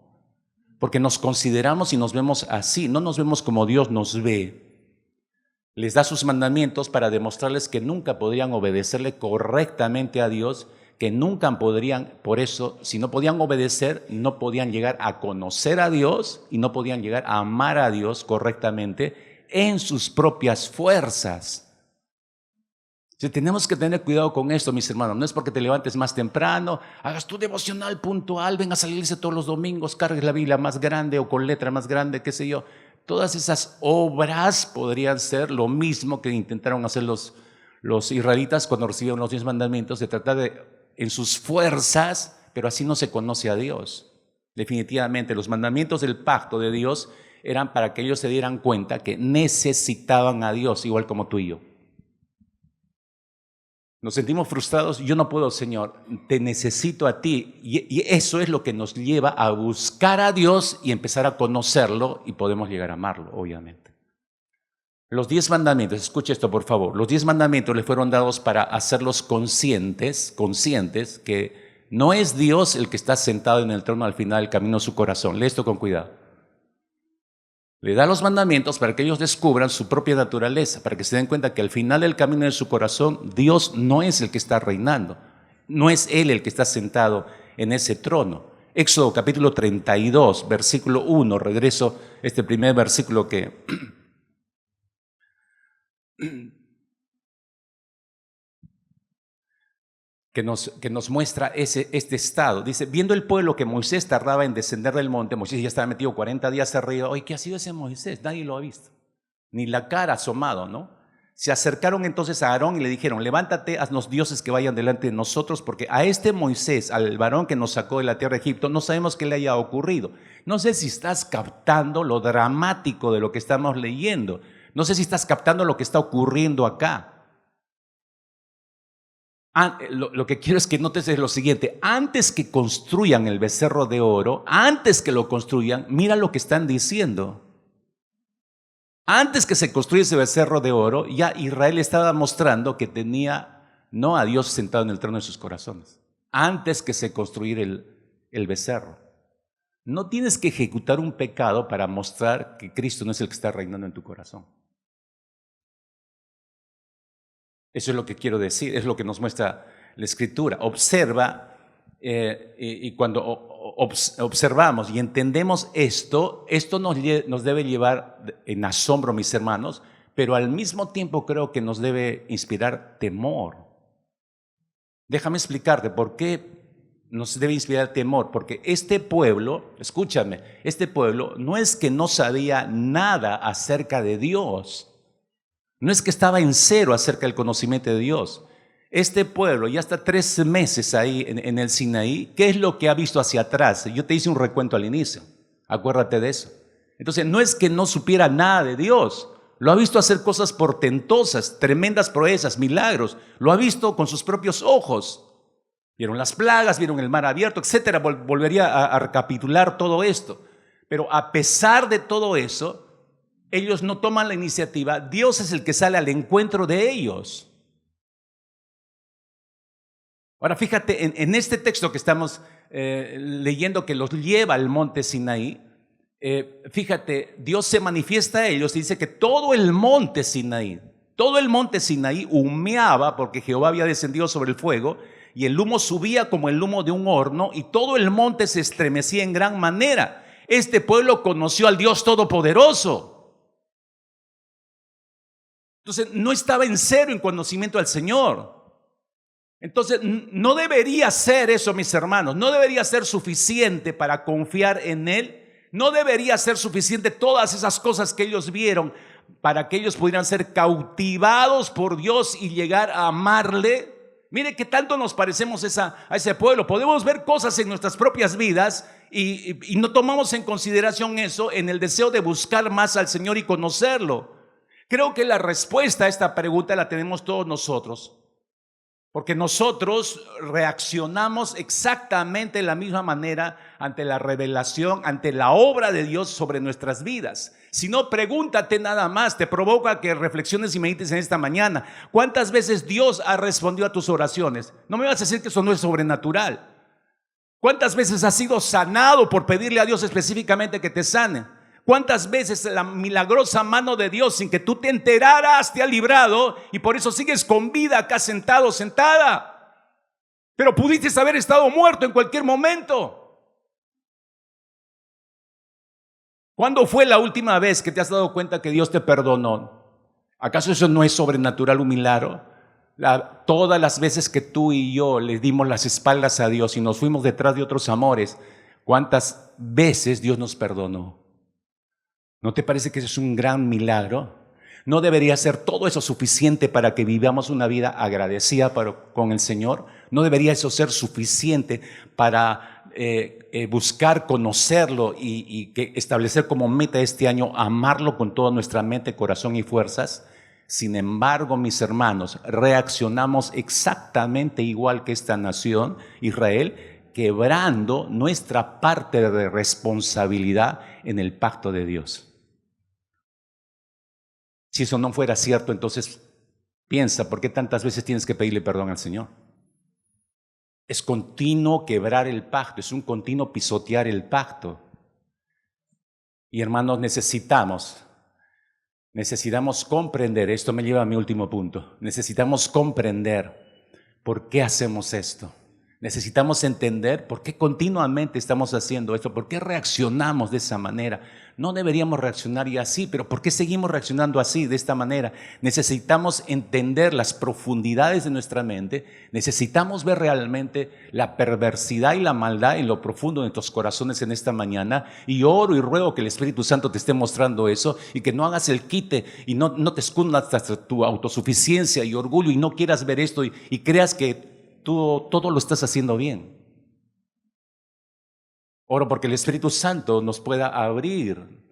Porque nos consideramos y nos vemos así, no nos vemos como Dios nos ve. Les da sus mandamientos para demostrarles que nunca podrían obedecerle correctamente a Dios, que nunca podrían, por eso, si no podían obedecer, no podían llegar a conocer a Dios y no podían llegar a amar a Dios correctamente en sus propias fuerzas. Tenemos que tener cuidado con esto, mis hermanos. No es porque te levantes más temprano, hagas tu devocional puntual, vengas a la iglesia todos los domingos, cargues la Biblia más grande o con letra más grande, qué sé yo. Todas esas obras podrían ser lo mismo que intentaron hacer los israelitas cuando recibieron los 10 mandamientos, de tratar de, en sus fuerzas, pero así no se conoce a Dios. Definitivamente, los mandamientos del pacto de Dios eran para que ellos se dieran cuenta que necesitaban a Dios, igual como tú y yo. Nos sentimos frustrados, yo no puedo, Señor, te necesito a ti. Y eso es lo que nos lleva a buscar a Dios y empezar a conocerlo, y podemos llegar a amarlo, obviamente. Los 10 mandamientos, escuche esto por favor, los 10 mandamientos le fueron dados para hacerlos conscientes que no es Dios el que está sentado en el trono al final del camino de su corazón. Lee esto con cuidado. Le da los mandamientos para que ellos descubran su propia naturaleza, para que se den cuenta que al final del camino de su corazón, Dios no es el que está reinando, no es Él el que está sentado en ese trono. Éxodo capítulo 32, versículo 1, regreso a este primer versículo que nos muestra este estado. Dice, viendo el pueblo que Moisés tardaba en descender del monte, Moisés ya estaba metido 40 días arriba. Oye, ¿qué ha sido ese Moisés? Nadie lo ha visto, ni la cara asomado, ¿no? Se acercaron entonces a Aarón y le dijeron, levántate, haznos dioses que vayan delante de nosotros, porque a este Moisés, al varón que nos sacó de la tierra de Egipto, no sabemos qué le haya ocurrido. No sé si estás captando lo dramático de lo que estamos leyendo. No sé si estás captando lo que está ocurriendo acá. Lo que quiero es que notes es lo siguiente: antes que construyan el becerro de oro, antes que lo construyan, mira lo que están diciendo. Antes que se construya ese becerro de oro, ya Israel estaba mostrando que tenía no a Dios sentado en el trono de sus corazones. Antes que se construyera el becerro. No tienes que ejecutar un pecado para mostrar que Cristo no es el que está reinando en tu corazón. Eso es lo que quiero decir, es lo que nos muestra la Escritura. Observa, y cuando observamos y entendemos esto nos debe llevar en asombro, mis hermanos, pero al mismo tiempo creo que nos debe inspirar temor. Déjame explicarte por qué nos debe inspirar temor, porque este pueblo, escúchame, este pueblo no es que no sabía nada acerca de Dios. No es que estaba en cero acerca del conocimiento de Dios. Este pueblo ya está 3 meses ahí en el Sinaí. ¿Qué es lo que ha visto hacia atrás? Yo te hice un recuento al inicio. Acuérdate de eso. Entonces, no es que no supiera nada de Dios. Lo ha visto hacer cosas portentosas, tremendas proezas, milagros. Lo ha visto con sus propios ojos. Vieron las plagas, vieron el mar abierto, etcétera. Volvería a recapitular todo esto. Pero a pesar de todo eso, ellos no toman la iniciativa. Dios es el que sale al encuentro de ellos. Ahora fíjate, en este texto que estamos leyendo, que los lleva al monte Sinaí, fíjate, Dios se manifiesta a ellos y dice que todo el monte Sinaí humeaba, porque Jehová había descendido sobre el fuego, y el humo subía como el humo de un horno, y todo el monte se estremecía en gran manera. Este pueblo conoció al Dios Todopoderoso. Entonces no estaba en cero en conocimiento al Señor. Entonces no debería ser eso, mis hermanos. No debería ser suficiente para confiar en Él. No debería ser suficiente todas esas cosas que ellos vieron para que ellos pudieran ser cautivados por Dios y llegar a amarle. Mire qué tanto nos parecemos a ese pueblo. Podemos ver cosas en nuestras propias vidas y no tomamos en consideración eso en el deseo de buscar más al Señor y conocerlo. Creo que la respuesta a esta pregunta la tenemos todos nosotros, porque nosotros reaccionamos exactamente de la misma manera ante la revelación, ante la obra de Dios sobre nuestras vidas. Si no, pregúntate nada más, te provoca que reflexiones y medites en esta mañana. ¿Cuántas veces Dios ha respondido a tus oraciones? No me vas a decir que eso no es sobrenatural. ¿Cuántas veces has sido sanado por pedirle a Dios específicamente que te sane? ¿Cuántas veces la milagrosa mano de Dios, sin que tú te enteraras, te ha librado y por eso sigues con vida acá sentado, sentada? Pero pudiste haber estado muerto en cualquier momento. ¿Cuándo fue la última vez que te has dado cuenta que Dios te perdonó? ¿Acaso eso no es sobrenatural, un milagro? Todas las veces que tú y yo le dimos las espaldas a Dios y nos fuimos detrás de otros amores, ¿cuántas veces Dios nos perdonó? ¿No te parece que eso es un gran milagro? ¿No debería ser todo eso suficiente para que vivamos una vida agradecida con el Señor? ¿No debería eso ser suficiente para buscar conocerlo y establecer como meta este año amarlo con toda nuestra mente, corazón y fuerzas? Sin embargo, mis hermanos, reaccionamos exactamente igual que esta nación, Israel, quebrando nuestra parte de responsabilidad en el pacto de Dios. Si eso no fuera cierto, entonces piensa, ¿por qué tantas veces tienes que pedirle perdón al Señor? Es continuo quebrar el pacto, es un continuo pisotear el pacto. Y hermanos, necesitamos comprender, esto me lleva a mi último punto, necesitamos comprender por qué hacemos esto. Necesitamos entender por qué continuamente estamos haciendo esto, por qué reaccionamos de esa manera. No deberíamos reaccionar y así, pero ¿por qué seguimos reaccionando así, de esta manera? Necesitamos entender las profundidades de nuestra mente, necesitamos ver realmente la perversidad y la maldad en lo profundo de nuestros corazones en esta mañana, y oro y ruego que el Espíritu Santo te esté mostrando eso y que no hagas el quite y no te escondas hasta tu autosuficiencia y orgullo y no quieras ver esto y creas que tú todo lo estás haciendo bien. Oro porque el Espíritu Santo nos pueda abrir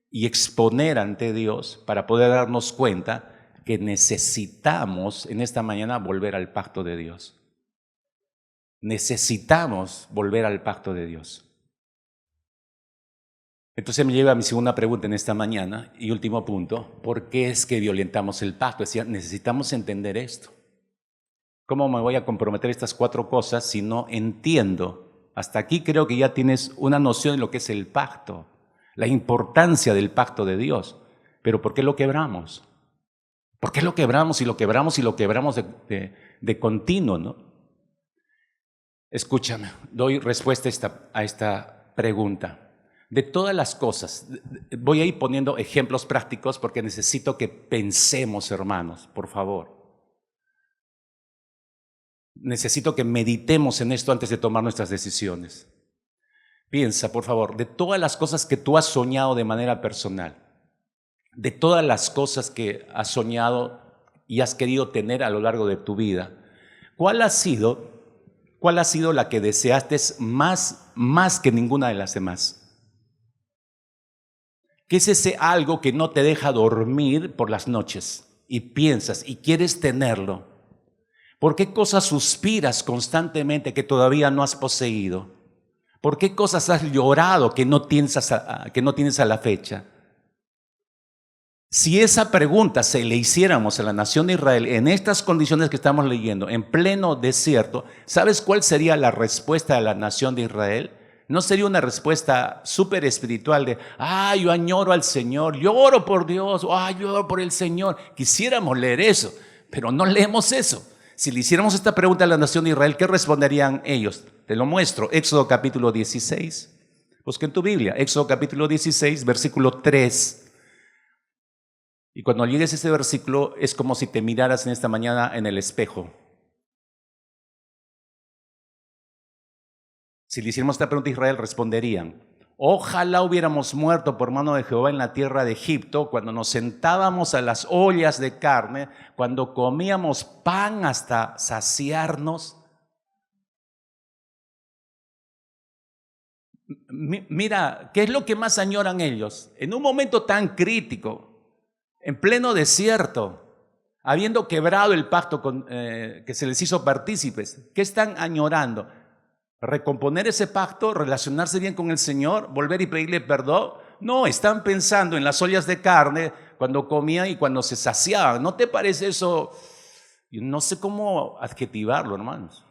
y exponer ante Dios para poder darnos cuenta que necesitamos en esta mañana volver al pacto de Dios. Necesitamos volver al pacto de Dios. Entonces me lleva a mi segunda pregunta en esta mañana y último punto. ¿Por qué es que violentamos el pacto? Es decir, necesitamos entender esto. ¿Cómo me voy a comprometer estas 4 cosas si no entiendo? Hasta aquí creo que ya tienes una noción de lo que es el pacto, la importancia del pacto de Dios. Pero ¿por qué lo quebramos? ¿Por qué lo quebramos y lo quebramos y lo quebramos de continuo, no? Escúchame, doy respuesta a esta pregunta. De todas las cosas, voy a ir poniendo ejemplos prácticos porque necesito que pensemos, hermanos, por favor. Necesito que meditemos en esto antes de tomar nuestras decisiones. Piensa, por favor, de todas las cosas que tú has soñado de manera personal, de todas las cosas que has soñado y has querido tener a lo largo de tu vida, ¿cuál ha sido la que deseaste más que ninguna de las demás? ¿Qué es ese algo que no te deja dormir por las noches y piensas y quieres tenerlo? ¿Por qué cosas suspiras constantemente que todavía no has poseído? ¿Por qué cosas has llorado que no tienes a la fecha? Si esa pregunta se le hiciéramos a la nación de Israel en estas condiciones que estamos leyendo, en pleno desierto, ¿sabes cuál sería la respuesta de la nación de Israel? No sería una respuesta súper espiritual de, yo añoro al Señor, yo oro por Dios, yo oro por el Señor. Quisiéramos leer eso, pero no leemos eso. Si le hiciéramos esta pregunta a la nación de Israel, ¿qué responderían ellos? Te lo muestro, Éxodo capítulo 16. Busca en tu Biblia, Éxodo capítulo 16, versículo 3. Y cuando llegues a ese versículo, es como si te miraras en esta mañana en el espejo. Si le hiciéramos esta pregunta a Israel, responderían, ojalá hubiéramos muerto por mano de Jehová en la tierra de Egipto, cuando nos sentábamos a las ollas de carne, cuando comíamos pan hasta saciarnos. Mira, ¿qué es lo que más añoran ellos? En un momento tan crítico, en pleno desierto, habiendo quebrado el pacto que se les hizo partícipes, ¿qué están añorando? ¿Recomponer ese pacto? ¿Relacionarse bien con el Señor? ¿Volver y pedirle perdón? No, están pensando en las ollas de carne cuando comían y cuando se saciaban. ¿No te parece eso? Yo no sé cómo adjetivarlo, hermanos.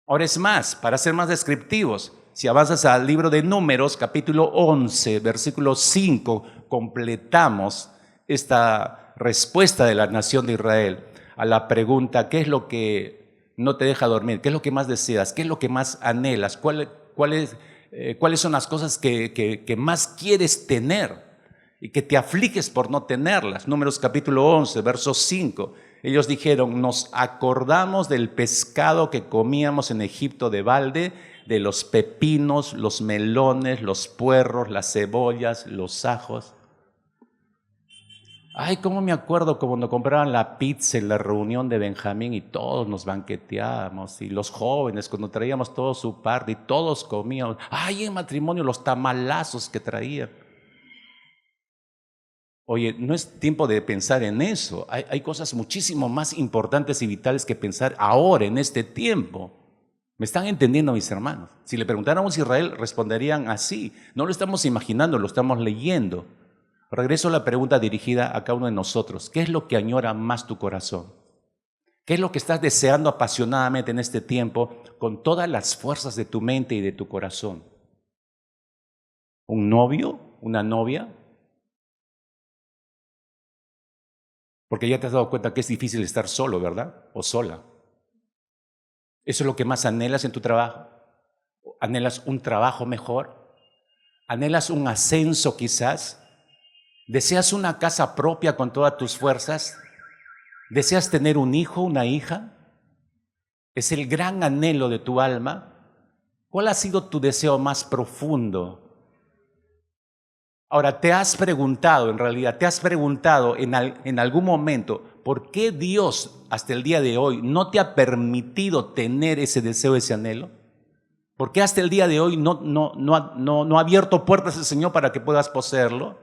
Ahora es más, para ser más descriptivos, si avanzas al libro de Números, capítulo 11, versículo 5, completamos esta respuesta de la nación de Israel a la pregunta, ¿qué es lo que no te deja dormir? ¿Qué es lo que más deseas? ¿Qué es lo que más anhelas? ¿Cuáles son las cosas que más quieres tener y que te afliges por no tenerlas? Números capítulo 11, verso 5. Ellos dijeron, nos acordamos del pescado que comíamos en Egipto de balde, de los pepinos, los melones, los puerros, las cebollas, los ajos. Ay, cómo me acuerdo cuando compraban la pizza en la reunión de Benjamín y todos nos banqueteábamos, y los jóvenes cuando traíamos todo su parte y todos comíamos. Ay, en matrimonio los tamalazos que traían. Oye, no es tiempo de pensar en eso. Hay cosas muchísimo más importantes y vitales que pensar ahora, en este tiempo. ¿Me están entendiendo, mis hermanos? Si le preguntáramos a Israel, responderían así. No lo estamos imaginando, lo estamos leyendo. Regreso a la pregunta dirigida a cada uno de nosotros. ¿Qué es lo que añora más tu corazón? ¿Qué es lo que estás deseando apasionadamente en este tiempo con todas las fuerzas de tu mente y de tu corazón? ¿Un novio? ¿Una novia? Porque ya te has dado cuenta que es difícil estar solo, ¿verdad? O sola. ¿Eso es lo que más anhelas en tu trabajo? ¿Anhelas un trabajo mejor? ¿Anhelas un ascenso quizás? ¿Deseas una casa propia con todas tus fuerzas? ¿Deseas tener un hijo, una hija? ¿Es el gran anhelo de tu alma? ¿Cuál ha sido tu deseo más profundo? Ahora, ¿te has preguntado en algún momento por qué Dios hasta el día de hoy no te ha permitido tener ese deseo, ese anhelo? ¿Por qué hasta el día de hoy no ha abierto puertas el Señor para que puedas poseerlo?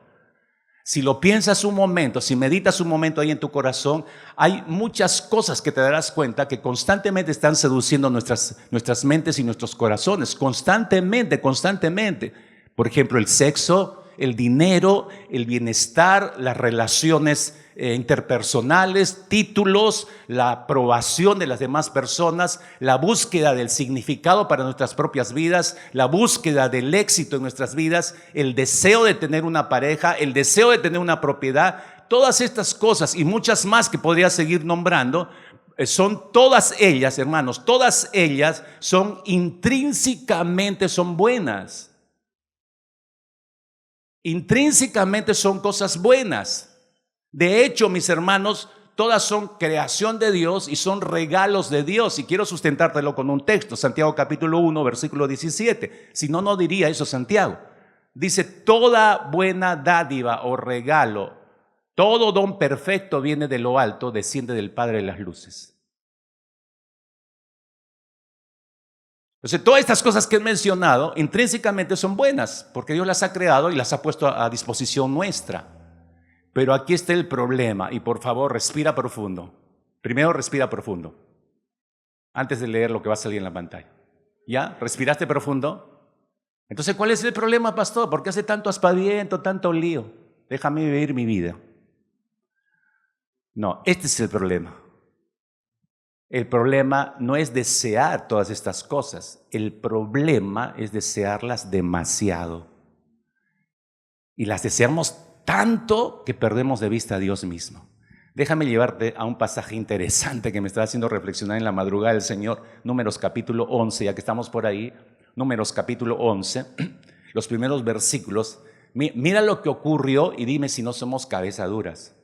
Si lo piensas un momento, si meditas un momento ahí en tu corazón, hay muchas cosas que te darás cuenta que constantemente están seduciendo nuestras mentes y nuestros corazones, constantemente. Por ejemplo, el sexo, el dinero, el bienestar, las relaciones interpersonales, títulos, la aprobación de las demás personas, la búsqueda del significado para nuestras propias vidas, la búsqueda del éxito en nuestras vidas, el deseo de tener una pareja, el deseo de tener una propiedad. Todas estas cosas y muchas más que podría seguir nombrando, son todas ellas, hermanos, todas ellas son intrínsecamente son buenas. Intrínsecamente son cosas buenas. De hecho, mis hermanos, todas son creación de Dios y son regalos de Dios. Y quiero sustentártelo con un texto, Santiago capítulo 1, versículo 17. Si no, no diría eso Santiago. Dice, toda buena dádiva o regalo, todo don perfecto viene de lo alto, desciende del Padre de las luces. Entonces, todas estas cosas que he mencionado intrínsecamente son buenas, porque Dios las ha creado y las ha puesto a disposición nuestra. Pero aquí está el problema, y por favor, respira profundo. Primero, respira profundo, antes de leer lo que va a salir en la pantalla. ¿Ya? ¿Respiraste profundo? Entonces, ¿cuál es el problema, pastor? ¿Por qué hace tanto aspaviento, tanto lío? Déjame vivir mi vida. No, este es el problema. El problema no es desear todas estas cosas, el problema es desearlas demasiado. Y las deseamos tanto que perdemos de vista a Dios mismo. Déjame llevarte a un pasaje interesante que me está haciendo reflexionar en la madrugada del Señor, Números capítulo 11, ya que estamos por ahí, Números capítulo 11, los primeros versículos. Mira lo que ocurrió y dime si no somos cabeza duras.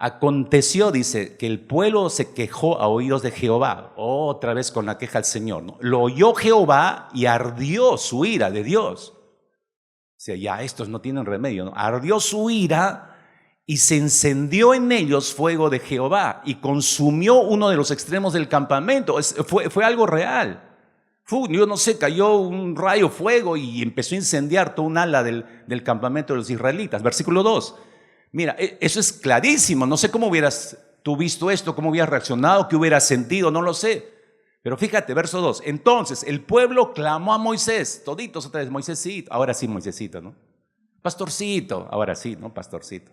Aconteció, dice, que el pueblo se quejó a oídos de Jehová, otra vez con la queja al Señor, ¿no? Lo oyó Jehová y ardió su ira de Dios. O sea, ya estos no tienen remedio, ¿no? Ardió su ira y se encendió en ellos fuego de Jehová y consumió uno de los extremos del campamento. Fue algo real. Yo no sé, cayó un rayo fuego y empezó a incendiar toda un ala del campamento de los israelitas. Versículo 2. Mira, eso es clarísimo. No sé cómo hubieras tú visto esto, cómo hubieras reaccionado, qué hubieras sentido, no lo sé. Pero fíjate, verso 2. Entonces el pueblo clamó a Moisés. Toditos otra vez, Moisésito. Ahora sí, Moisésito, ¿no? Pastorcito. Ahora sí, ¿no? Pastorcito.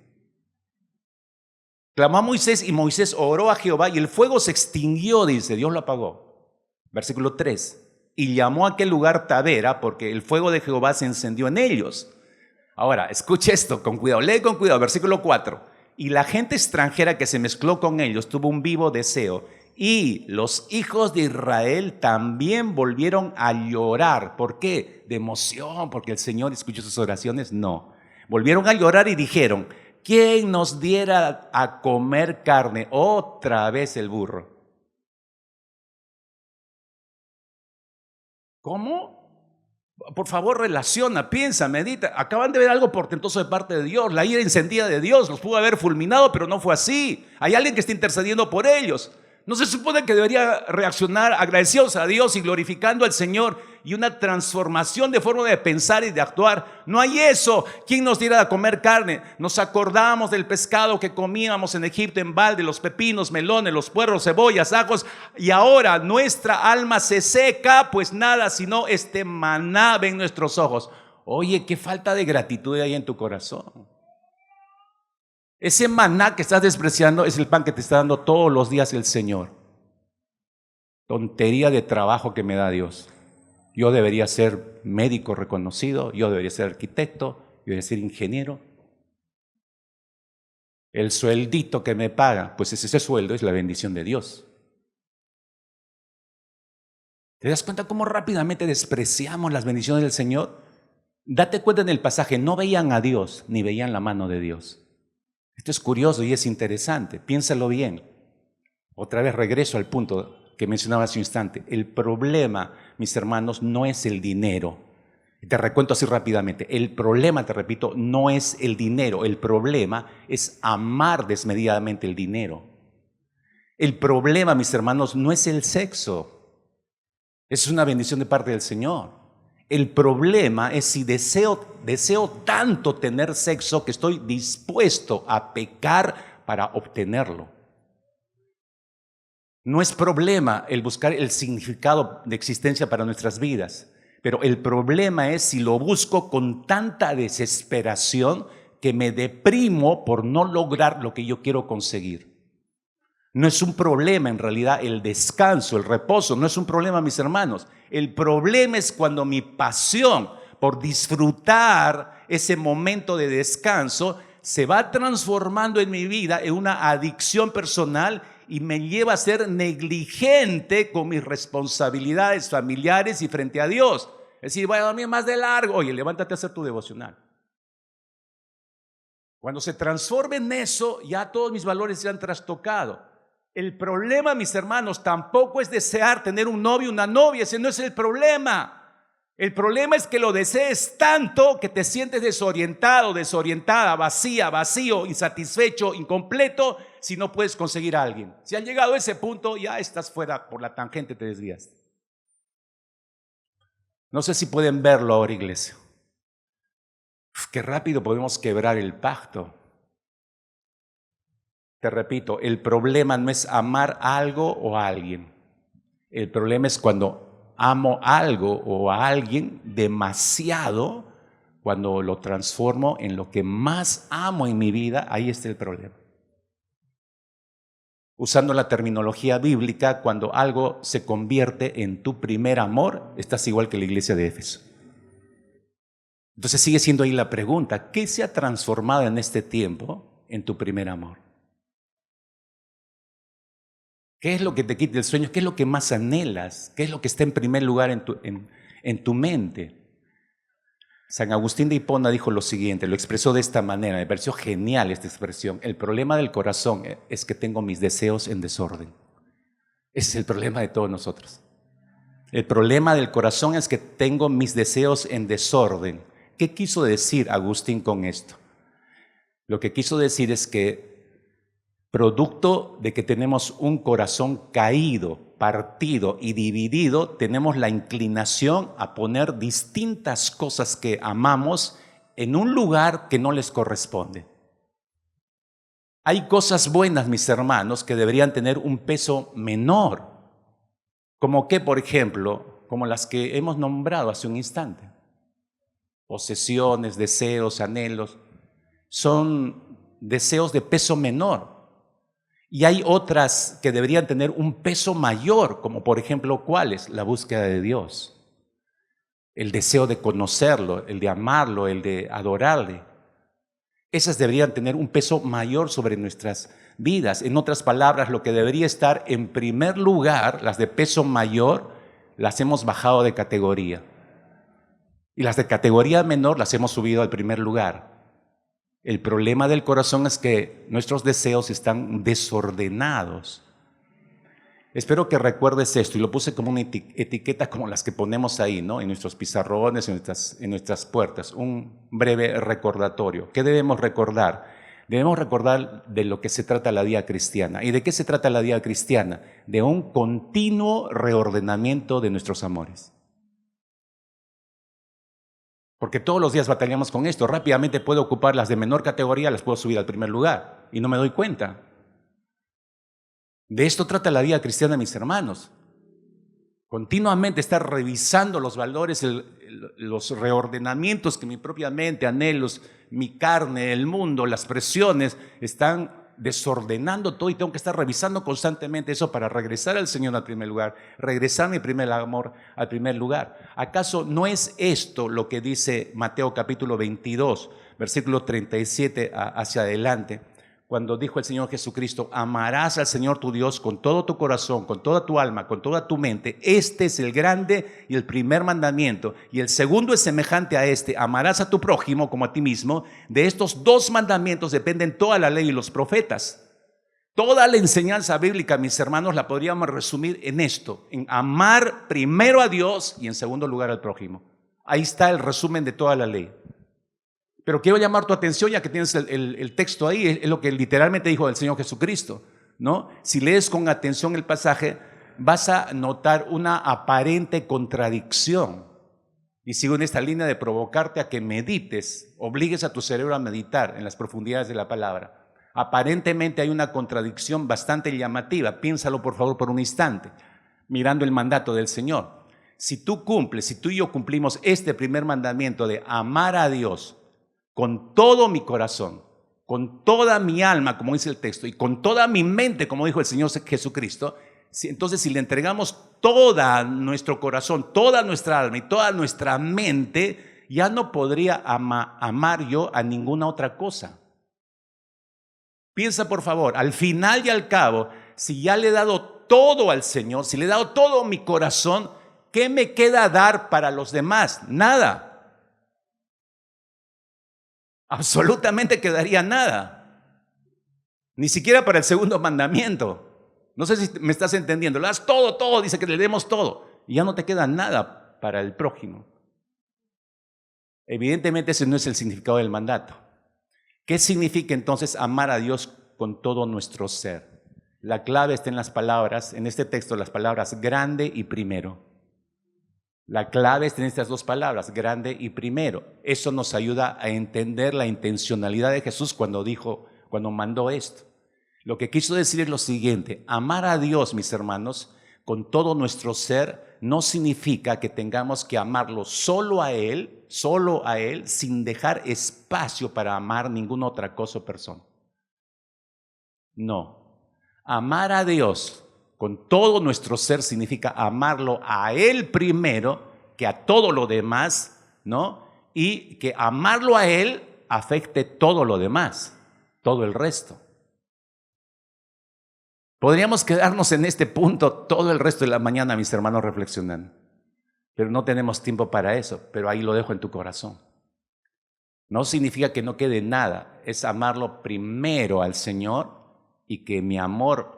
Clamó a Moisés y Moisés oró a Jehová y el fuego se extinguió, dice, Dios lo apagó. Versículo 3. Y llamó a aquel lugar Tabera porque el fuego de Jehová se encendió en ellos. Ahora, escucha esto con cuidado, lee con cuidado, versículo 4. Y la gente extranjera que se mezcló con ellos tuvo un vivo deseo. Y los hijos de Israel también volvieron a llorar. ¿Por qué? ¿De emoción? ¿Porque el Señor escuchó sus oraciones? No. Volvieron a llorar y dijeron, ¿quién nos diera a comer carne? Otra vez el burro. ¿Cómo? Por favor, relaciona, piensa, medita. Acaban de ver algo portentoso de parte de Dios. La ira encendida de Dios los pudo haber fulminado, pero no fue así. Hay alguien que está intercediendo por ellos. ¿No se supone que debería reaccionar agradecidos a Dios y glorificando al Señor y una transformación de forma de pensar y de actuar? No hay eso. ¿Quién nos diera a comer carne? Nos acordamos del pescado que comíamos en Egipto en balde, los pepinos, melones, los puerros, cebollas, ajos, y ahora nuestra alma se seca, pues nada sino este maná ven nuestros ojos. Oye, qué falta de gratitud hay en tu corazón. Ese maná que estás despreciando es el pan que te está dando todos los días el Señor. Tontería de trabajo que me da Dios. Yo debería ser médico reconocido, yo debería ser arquitecto, yo debería ser ingeniero. El sueldito que me paga, pues ese sueldo es la bendición de Dios. ¿Te das cuenta cómo rápidamente despreciamos las bendiciones del Señor? Date cuenta en el pasaje, no veían a Dios ni veían la mano de Dios. Esto es curioso y es interesante, piénsalo bien. Otra vez regreso al punto que mencionaba hace un instante. El problema, mis hermanos, no es el dinero. Te recuento así rápidamente. El problema, te repito, no es el dinero. El problema es amar desmedidamente el dinero. El problema, mis hermanos, no es el sexo. Es una bendición de parte del Señor. El problema es si deseo tanto tener sexo que estoy dispuesto a pecar para obtenerlo. No es problema el buscar el significado de existencia para nuestras vidas, pero el problema es si lo busco con tanta desesperación que me deprimo por no lograr lo que yo quiero conseguir. No es un problema en realidad el descanso, el reposo, no es un problema, mis hermanos. El problema es cuando mi pasión por disfrutar ese momento de descanso se va transformando en mi vida en una adicción personal y me lleva a ser negligente con mis responsabilidades familiares y frente a Dios. Es decir, voy a dormir más de largo. Oye, levántate a hacer tu devocional. Cuando se transforme en eso, ya todos mis valores se han trastocado. El problema, mis hermanos, tampoco es desear tener un novio o una novia. Ese no es el problema. El problema es que lo desees tanto que te sientes desorientado, desorientada, vacía, vacío, insatisfecho, incompleto, si no puedes conseguir a alguien. Si han llegado a ese punto, ya estás fuera, por la tangente te desvías. No sé si pueden verlo ahora, iglesia. Qué rápido podemos quebrar el pacto. Te repito, el problema no es amar algo o a alguien. El problema es cuando amo algo o a alguien demasiado, cuando lo transformo en lo que más amo en mi vida, ahí está el problema. Usando la terminología bíblica, cuando algo se convierte en tu primer amor, estás igual que la iglesia de Éfeso. Entonces sigue siendo ahí la pregunta, ¿qué se ha transformado en este tiempo en tu primer amor? ¿Qué es lo que te quita el sueño? ¿Qué es lo que más anhelas? ¿Qué es lo que está en primer lugar en tu mente? San Agustín de Hipona dijo lo siguiente, lo expresó de esta manera, me pareció genial esta expresión. El problema del corazón es que tengo mis deseos en desorden. Ese es el problema de todos nosotros. El problema del corazón es que tengo mis deseos en desorden. ¿Qué quiso decir Agustín con esto? Lo que quiso decir es que producto de que tenemos un corazón caído, partido y dividido, tenemos la inclinación a poner distintas cosas que amamos en un lugar que no les corresponde. Hay cosas buenas, mis hermanos, que deberían tener un peso menor, como que, por ejemplo, como las que hemos nombrado hace un instante. Posesiones, deseos, anhelos, son deseos de peso menor. Y hay otras que deberían tener un peso mayor, como por ejemplo, ¿cuáles? La búsqueda de Dios, el deseo de conocerlo, el de amarlo, el de adorarle. Esas deberían tener un peso mayor sobre nuestras vidas. En otras palabras, lo que debería estar en primer lugar, las de peso mayor, las hemos bajado de categoría. Y las de categoría menor las hemos subido al primer lugar. El problema del corazón es que nuestros deseos están desordenados. Espero que recuerdes esto, y lo puse como una etiqueta como las que ponemos ahí, ¿no? En nuestros pizarrones, en nuestras puertas. Un breve recordatorio. ¿Qué debemos recordar? Debemos recordar de lo que se trata la vida cristiana. ¿Y de qué se trata la vida cristiana? De un continuo reordenamiento de nuestros amores. Porque todos los días batallamos con esto. Rápidamente puedo ocupar las de menor categoría, las puedo subir al primer lugar y no me doy cuenta. De esto trata la vida cristiana, mis hermanos. Continuamente estar revisando los valores, los reordenamientos que mi propia mente, anhelos, mi carne, el mundo, las presiones están desordenando todo, y tengo que estar revisando constantemente eso para regresar al Señor al primer lugar, regresar mi primer amor al primer lugar. ¿Acaso no es esto lo que dice Mateo capítulo 22, versículo 37 hacia adelante? Cuando dijo el Señor Jesucristo: amarás al Señor tu Dios con todo tu corazón, con toda tu alma, con toda tu mente. Este es el grande y el primer mandamiento. Y el segundo es semejante a este: amarás a tu prójimo como a ti mismo. De estos dos mandamientos dependen toda la ley y los profetas. Toda la enseñanza bíblica, mis hermanos, la podríamos resumir en esto: en amar primero a Dios y en segundo lugar al prójimo. Ahí está el resumen de toda la ley. Pero quiero llamar tu atención, ya que tienes el texto ahí, es lo que literalmente dijo el Señor Jesucristo, ¿no? Si lees con atención el pasaje, vas a notar una aparente contradicción. Y sigo en esta línea de provocarte a que medites, obligues a tu cerebro a meditar en las profundidades de la palabra. Aparentemente hay una contradicción bastante llamativa. Piénsalo por favor por un instante, mirando el mandato del Señor. Si tú y yo cumplimos este primer mandamiento de amar a Dios con todo mi corazón, con toda mi alma, como dice el texto, y con toda mi mente, como dijo el Señor Jesucristo, entonces si le entregamos todo nuestro corazón, toda nuestra alma y toda nuestra mente, ya no podría amar yo a ninguna otra cosa. Piensa por favor, al final y al cabo, si ya le he dado todo al Señor, si le he dado todo mi corazón, ¿qué me queda dar para los demás? Nada. Absolutamente quedaría nada. Ni siquiera para el segundo mandamiento. No sé si me estás entendiendo. Le das todo, dice que le demos todo. Y ya no te queda nada para el prójimo. Evidentemente ese no es el significado del mandato. ¿Qué significa entonces amar a Dios con todo nuestro ser? La clave está en las palabras, en este texto, las palabras grande y primero. La clave está en estas dos palabras, grande y primero. Eso nos ayuda a entender la intencionalidad de Jesús cuando mandó esto. Lo que quiso decir es lo siguiente: amar a Dios, mis hermanos, con todo nuestro ser, no significa que tengamos que amarlo solo a Él, sin dejar espacio para amar ninguna otra cosa o persona. No. Amar a Dios con todo nuestro ser significa amarlo a Él primero que a todo lo demás, ¿no? Y que amarlo a Él afecte todo lo demás, todo el resto. Podríamos quedarnos en este punto todo el resto de la mañana, mis hermanos, reflexionando. Pero no tenemos tiempo para eso, pero ahí lo dejo en tu corazón. No significa que no quede nada, es amarlo primero al Señor y que mi amor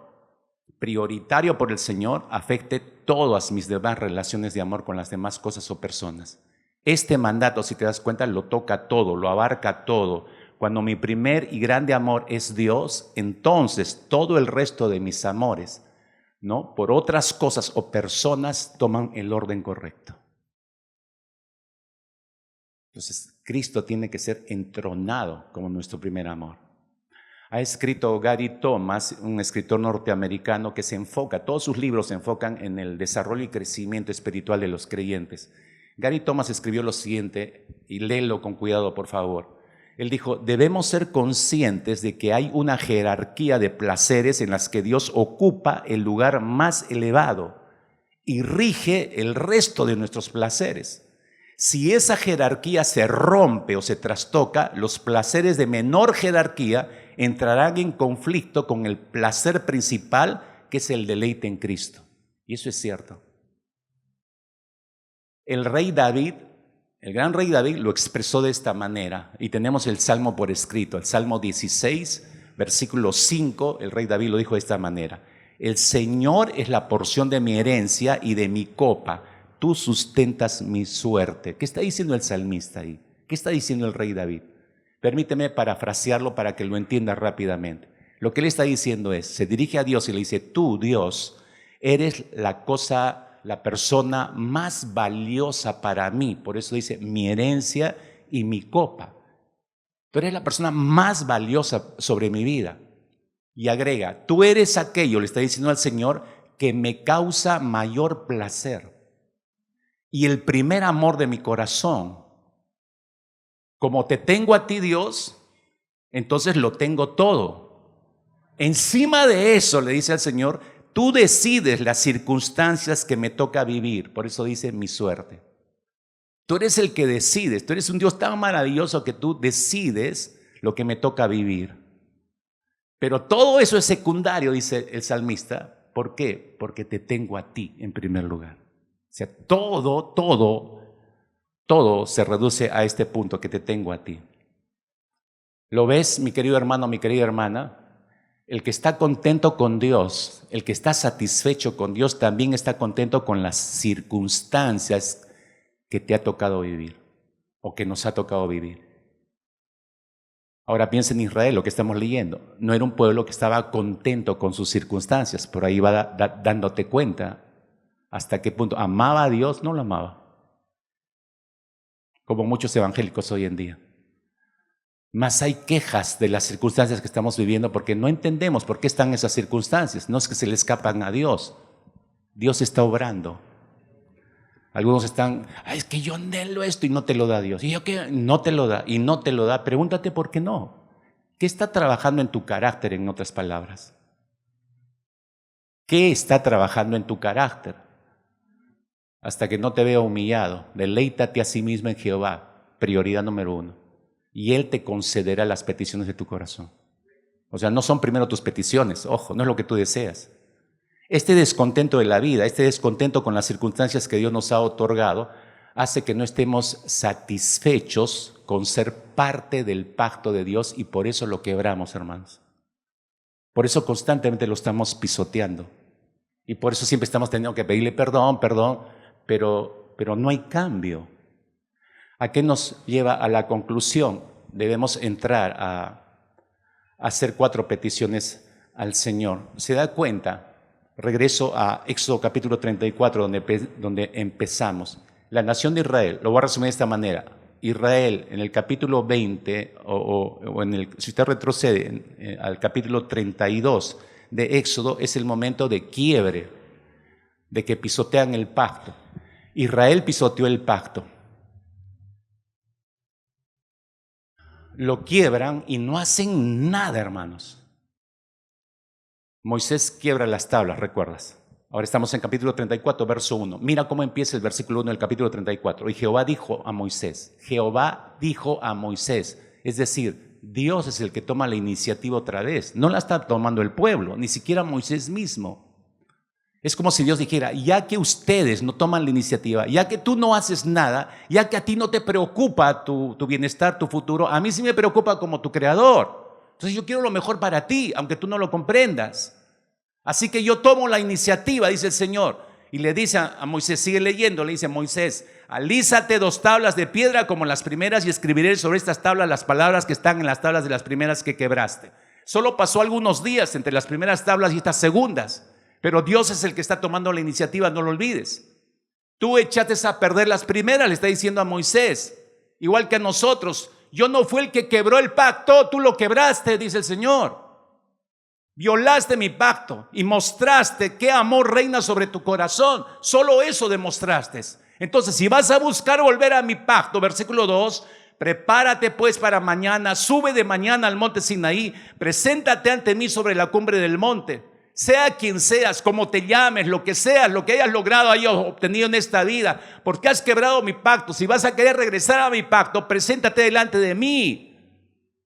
prioritario por el Señor afecte todas mis demás relaciones de amor con las demás cosas o personas. Este mandato, si te das cuenta, lo toca todo, lo abarca todo. Cuando mi primer y grande amor es Dios, entonces todo el resto de mis amores, ¿no?, por otras cosas o personas toman el orden correcto. Entonces, Cristo tiene que ser entronado como nuestro primer amor. Ha escrito Gary Thomas, un escritor norteamericano que todos sus libros se enfocan en el desarrollo y crecimiento espiritual de los creyentes. Gary Thomas escribió lo siguiente, y léelo con cuidado, por favor. Él dijo: debemos ser conscientes de que hay una jerarquía de placeres en las que Dios ocupa el lugar más elevado y rige el resto de nuestros placeres. Si esa jerarquía se rompe o se trastoca, los placeres de menor jerarquía entrarán en conflicto con el placer principal, que es el deleite en Cristo. Y eso es cierto. El rey David El gran rey David lo expresó de esta manera y tenemos el Salmo por escrito, el Salmo 16, versículo 5, el rey David lo dijo de esta manera: el Señor es la porción de mi herencia y de mi copa, tú sustentas mi suerte. ¿Qué está diciendo el salmista ahí? ¿Qué está diciendo el rey David? Permíteme parafrasearlo para que lo entienda rápidamente. Lo que él está diciendo es, se dirige a Dios y le dice: tú, Dios, eres la persona más valiosa para mí. Por eso dice, mi herencia y mi copa. Tú eres la persona más valiosa sobre mi vida. Y agrega, tú eres aquello, le está diciendo al Señor, que me causa mayor placer. Y el primer amor de mi corazón. Como te tengo a ti, Dios, entonces lo tengo todo. Encima de eso, le dice al Señor, tú decides las circunstancias que me toca vivir. Por eso dice mi suerte. Tú eres el que decides. Tú eres un Dios tan maravilloso que tú decides lo que me toca vivir. Pero todo eso es secundario, dice el salmista. ¿Por qué? Porque te tengo a ti en primer lugar. O sea, todo se reduce a este punto, que te tengo a ti. ¿Lo ves, mi querido hermano, mi querida hermana? El que está contento con Dios, el que está satisfecho con Dios, también está contento con las circunstancias que te ha tocado vivir o que nos ha tocado vivir. Ahora piensa en Israel, lo que estamos leyendo. No era un pueblo que estaba contento con sus circunstancias. Por ahí va dándote cuenta hasta qué punto amaba a Dios, no lo amaba. Como muchos evangélicos hoy en día. Más hay quejas de las circunstancias que estamos viviendo porque no entendemos por qué están esas circunstancias. No es que se le escapan a Dios. Dios está obrando. Algunos están, es que yo anhelo esto y no te lo da Dios. Y yo que no te lo da y no te lo da. Pregúntate por qué no. ¿Qué está trabajando en tu carácter, en otras palabras? ¿Qué está trabajando en tu carácter? Hasta que no te vea humillado. Deleítate a sí mismo en Jehová, prioridad número 1. Y Él te concederá las peticiones de tu corazón. O sea, no son primero tus peticiones, ojo, no es lo que tú deseas. Este descontento de la vida, este descontento con las circunstancias que Dios nos ha otorgado, hace que no estemos satisfechos con ser parte del pacto de Dios y por eso lo quebramos, hermanos. Por eso constantemente lo estamos pisoteando. Y por eso siempre estamos teniendo que pedirle perdón, pero no hay cambio. ¿A qué nos lleva a la conclusión? Debemos entrar a hacer 4 peticiones al Señor. ¿Se da cuenta? Regreso a Éxodo capítulo 34, donde empezamos. La nación de Israel, lo voy a resumir de esta manera. Israel en el capítulo 20, si usted retrocede al capítulo 32 de Éxodo, es el momento de quiebre, de que pisotean el pacto. Israel pisoteó el pacto. Lo quiebran y no hacen nada, hermanos. Moisés quiebra las tablas, ¿recuerdas? Ahora estamos en capítulo 34, verso 1. Mira cómo empieza el versículo 1 del capítulo 34. Y Jehová dijo a Moisés, es decir, Dios es el que toma la iniciativa otra vez. No la está tomando el pueblo, ni siquiera Moisés mismo. Es como si Dios dijera, ya que ustedes no toman la iniciativa, ya que tú no haces nada, ya que a ti no te preocupa tu bienestar, tu futuro, a mí sí me preocupa como tu creador. Entonces yo quiero lo mejor para ti, aunque tú no lo comprendas. Así que yo tomo la iniciativa, dice el Señor. Y le dice a Moisés, sigue leyendo, le dice Moisés, alízate 2 tablas de piedra como las primeras y escribiré sobre estas tablas las palabras que están en las tablas de las primeras que quebraste. Solo pasó algunos días entre las primeras tablas y estas segundas. Pero Dios es el que está tomando la iniciativa, no lo olvides. Tú echaste a perder las primeras, le está diciendo a Moisés. Igual que a nosotros. Yo no fui el que quebró el pacto, tú lo quebraste, dice el Señor. Violaste mi pacto y mostraste qué amor reina sobre tu corazón. Solo eso demostraste. Entonces, si vas a buscar volver a mi pacto, versículo 2, prepárate pues para mañana, sube de mañana al monte Sinaí, preséntate ante mí sobre la cumbre del monte. Sea quien seas, como te llames, lo que seas, lo que hayas logrado, hayas obtenido en esta vida, porque has quebrado mi pacto. Si vas a querer regresar a mi pacto, preséntate delante de mí.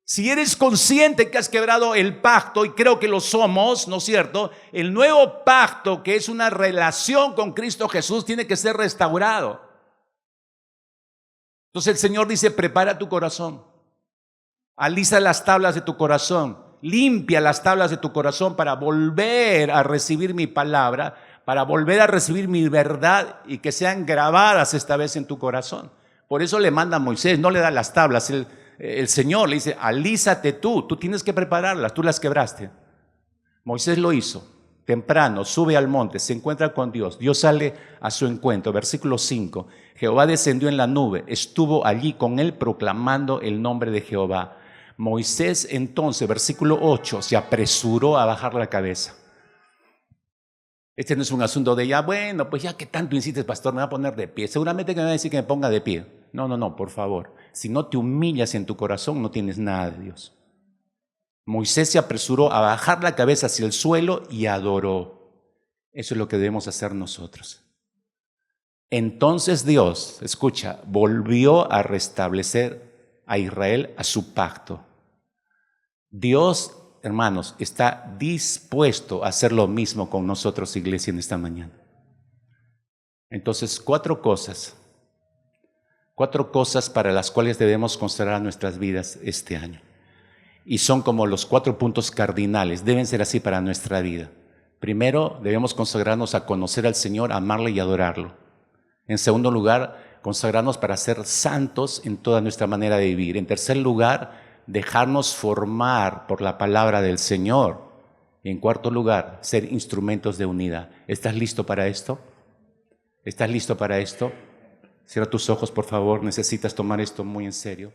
Si eres consciente que has quebrado el pacto, y creo que lo somos, ¿no es cierto? El nuevo pacto, que es una relación con Cristo Jesús, tiene que ser restaurado. Entonces el Señor dice, prepara tu corazón, alisa las tablas de tu corazón, limpia las tablas de tu corazón para volver a recibir mi palabra, para volver a recibir mi verdad y que sean grabadas esta vez en tu corazón. Por eso le manda a Moisés, no le da las tablas, el Señor le dice, alízate tú tienes que prepararlas, tú las quebraste. Moisés lo hizo, temprano, sube al monte, se encuentra con Dios, Dios sale a su encuentro, versículo 5, Jehová descendió en la nube, estuvo allí con él proclamando el nombre de Jehová. Moisés entonces, versículo 8, se apresuró a bajar la cabeza. Este no es un asunto de ya, bueno, pues ya que tanto insistes, pastor, me va a poner de pie. Seguramente que me va a decir que me ponga de pie. No, por favor. Si no te humillas en tu corazón, no tienes nada de Dios. Moisés se apresuró a bajar la cabeza hacia el suelo y adoró. Eso es lo que debemos hacer nosotros. Entonces Dios, escucha, volvió a restablecer a Israel a su pacto. Dios, hermanos, está dispuesto a hacer lo mismo con nosotros, iglesia, en esta mañana. Entonces, cuatro cosas para las cuales debemos considerar nuestras vidas este año. Y son como los 4 puntos cardinales, deben ser así para nuestra vida. Primero, debemos consagrarnos a conocer al Señor, amarle y adorarlo. En segundo lugar, consagrarnos para ser santos en toda nuestra manera de vivir. En tercer lugar, dejarnos formar por la palabra del Señor. Y en cuarto lugar, ser instrumentos de unidad. ¿Estás listo para esto? ¿Estás listo para esto? Cierra tus ojos, por favor. Necesitas tomar esto muy en serio.